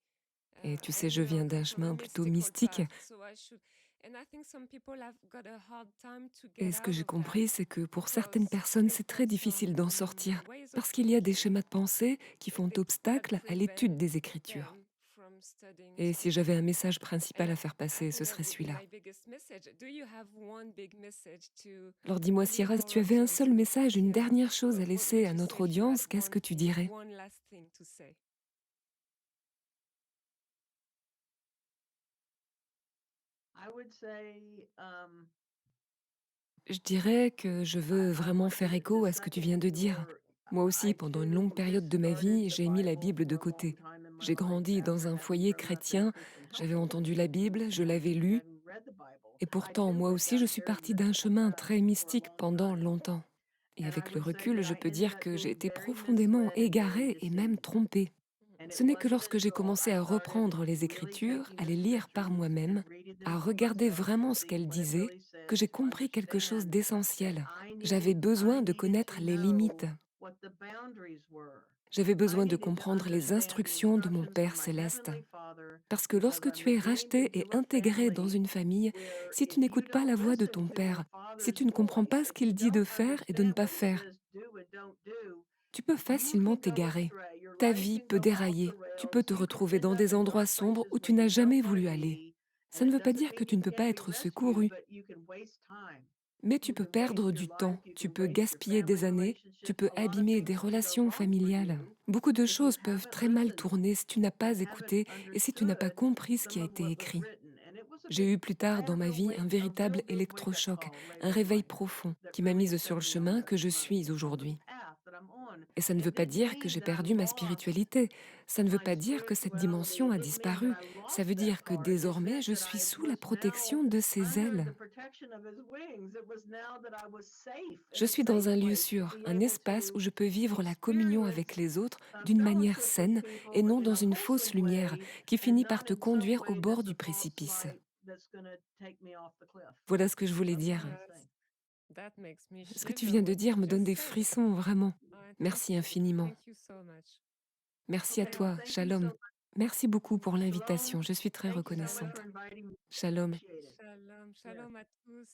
Et tu sais, And je viens d'un it's a chemin plutôt mystical mystique. path, so I should. And I think some people have got a hard time to Et get ce que out j'ai of that compris, c'est que pour certaines because personnes, c'est they've très got difficile d'en some sortir, ways of parce qu'il y a des thinking schémas de pensée qui font that obstacle à l'étude prevent des Écritures. them from studying Et si j'avais un scriptures. message principal And à faire I passer, ce think that serait would be celui-là. my biggest message. Do you have one big message to Alors dis-moi, leave Sierra, si our tu avais un audience seul with, message, une Sierra? dernière chose à What laisser would à you say notre if you had audience, qu'est-ce que tu thing, dirais? one last thing to say? Je dirais que je veux vraiment faire écho à ce que tu viens de dire. Moi aussi, pendant une longue période de ma vie, j'ai mis la Bible de côté. J'ai grandi dans un foyer chrétien, j'avais entendu la Bible, je l'avais lue, et pourtant, moi aussi, je suis partie d'un chemin très mystique pendant longtemps. Et avec le recul, je peux dire que j'ai été profondément égarée et même trompée. Ce n'est que lorsque j'ai commencé à reprendre les Écritures, à les lire par moi-même, à regarder vraiment ce qu'elles disaient, que j'ai compris quelque chose d'essentiel. J'avais besoin de connaître les limites. J'avais besoin de comprendre les instructions de mon Père céleste. Parce que lorsque tu es racheté et intégré dans une famille, si tu n'écoutes pas la voix de ton Père, Si tu ne comprends pas ce qu'il dit de faire et de ne pas faire, tu peux facilement t'égarer. Ta vie peut dérailler. Tu peux te retrouver dans des endroits sombres où tu n'as jamais voulu aller. Ça ne veut pas dire que tu ne peux pas être secouru, mais tu peux perdre du temps, tu peux gaspiller des années, tu peux abîmer des relations familiales. Beaucoup de choses peuvent très mal tourner si tu n'as pas écouté et si tu n'as pas compris ce qui a été écrit. J'ai eu plus tard dans ma vie un véritable électrochoc, un réveil profond qui m'a mise sur le chemin que je suis aujourd'hui. Et ça ne veut pas dire que j'ai perdu ma spiritualité, ça ne veut pas dire que cette dimension a disparu, ça veut dire que désormais je suis sous la protection de ses ailes. Je suis dans un lieu sûr, un espace où je peux vivre la communion avec les autres d'une manière saine et non dans une fausse lumière qui finit par te conduire au bord du précipice. Voilà ce que je voulais dire. Yes, that makes me Ce que tu shiver viens de what you dire me donne just des said. frissons, vraiment. Thank Merci you. infiniment. Thank you so much. Merci à toi, Shalom. Merci beaucoup pour l'invitation, je suis très Thank you so much for reconnaissante. inviting me. Shalom. Appreciate it. Shalom, Yeah. shalom à tous.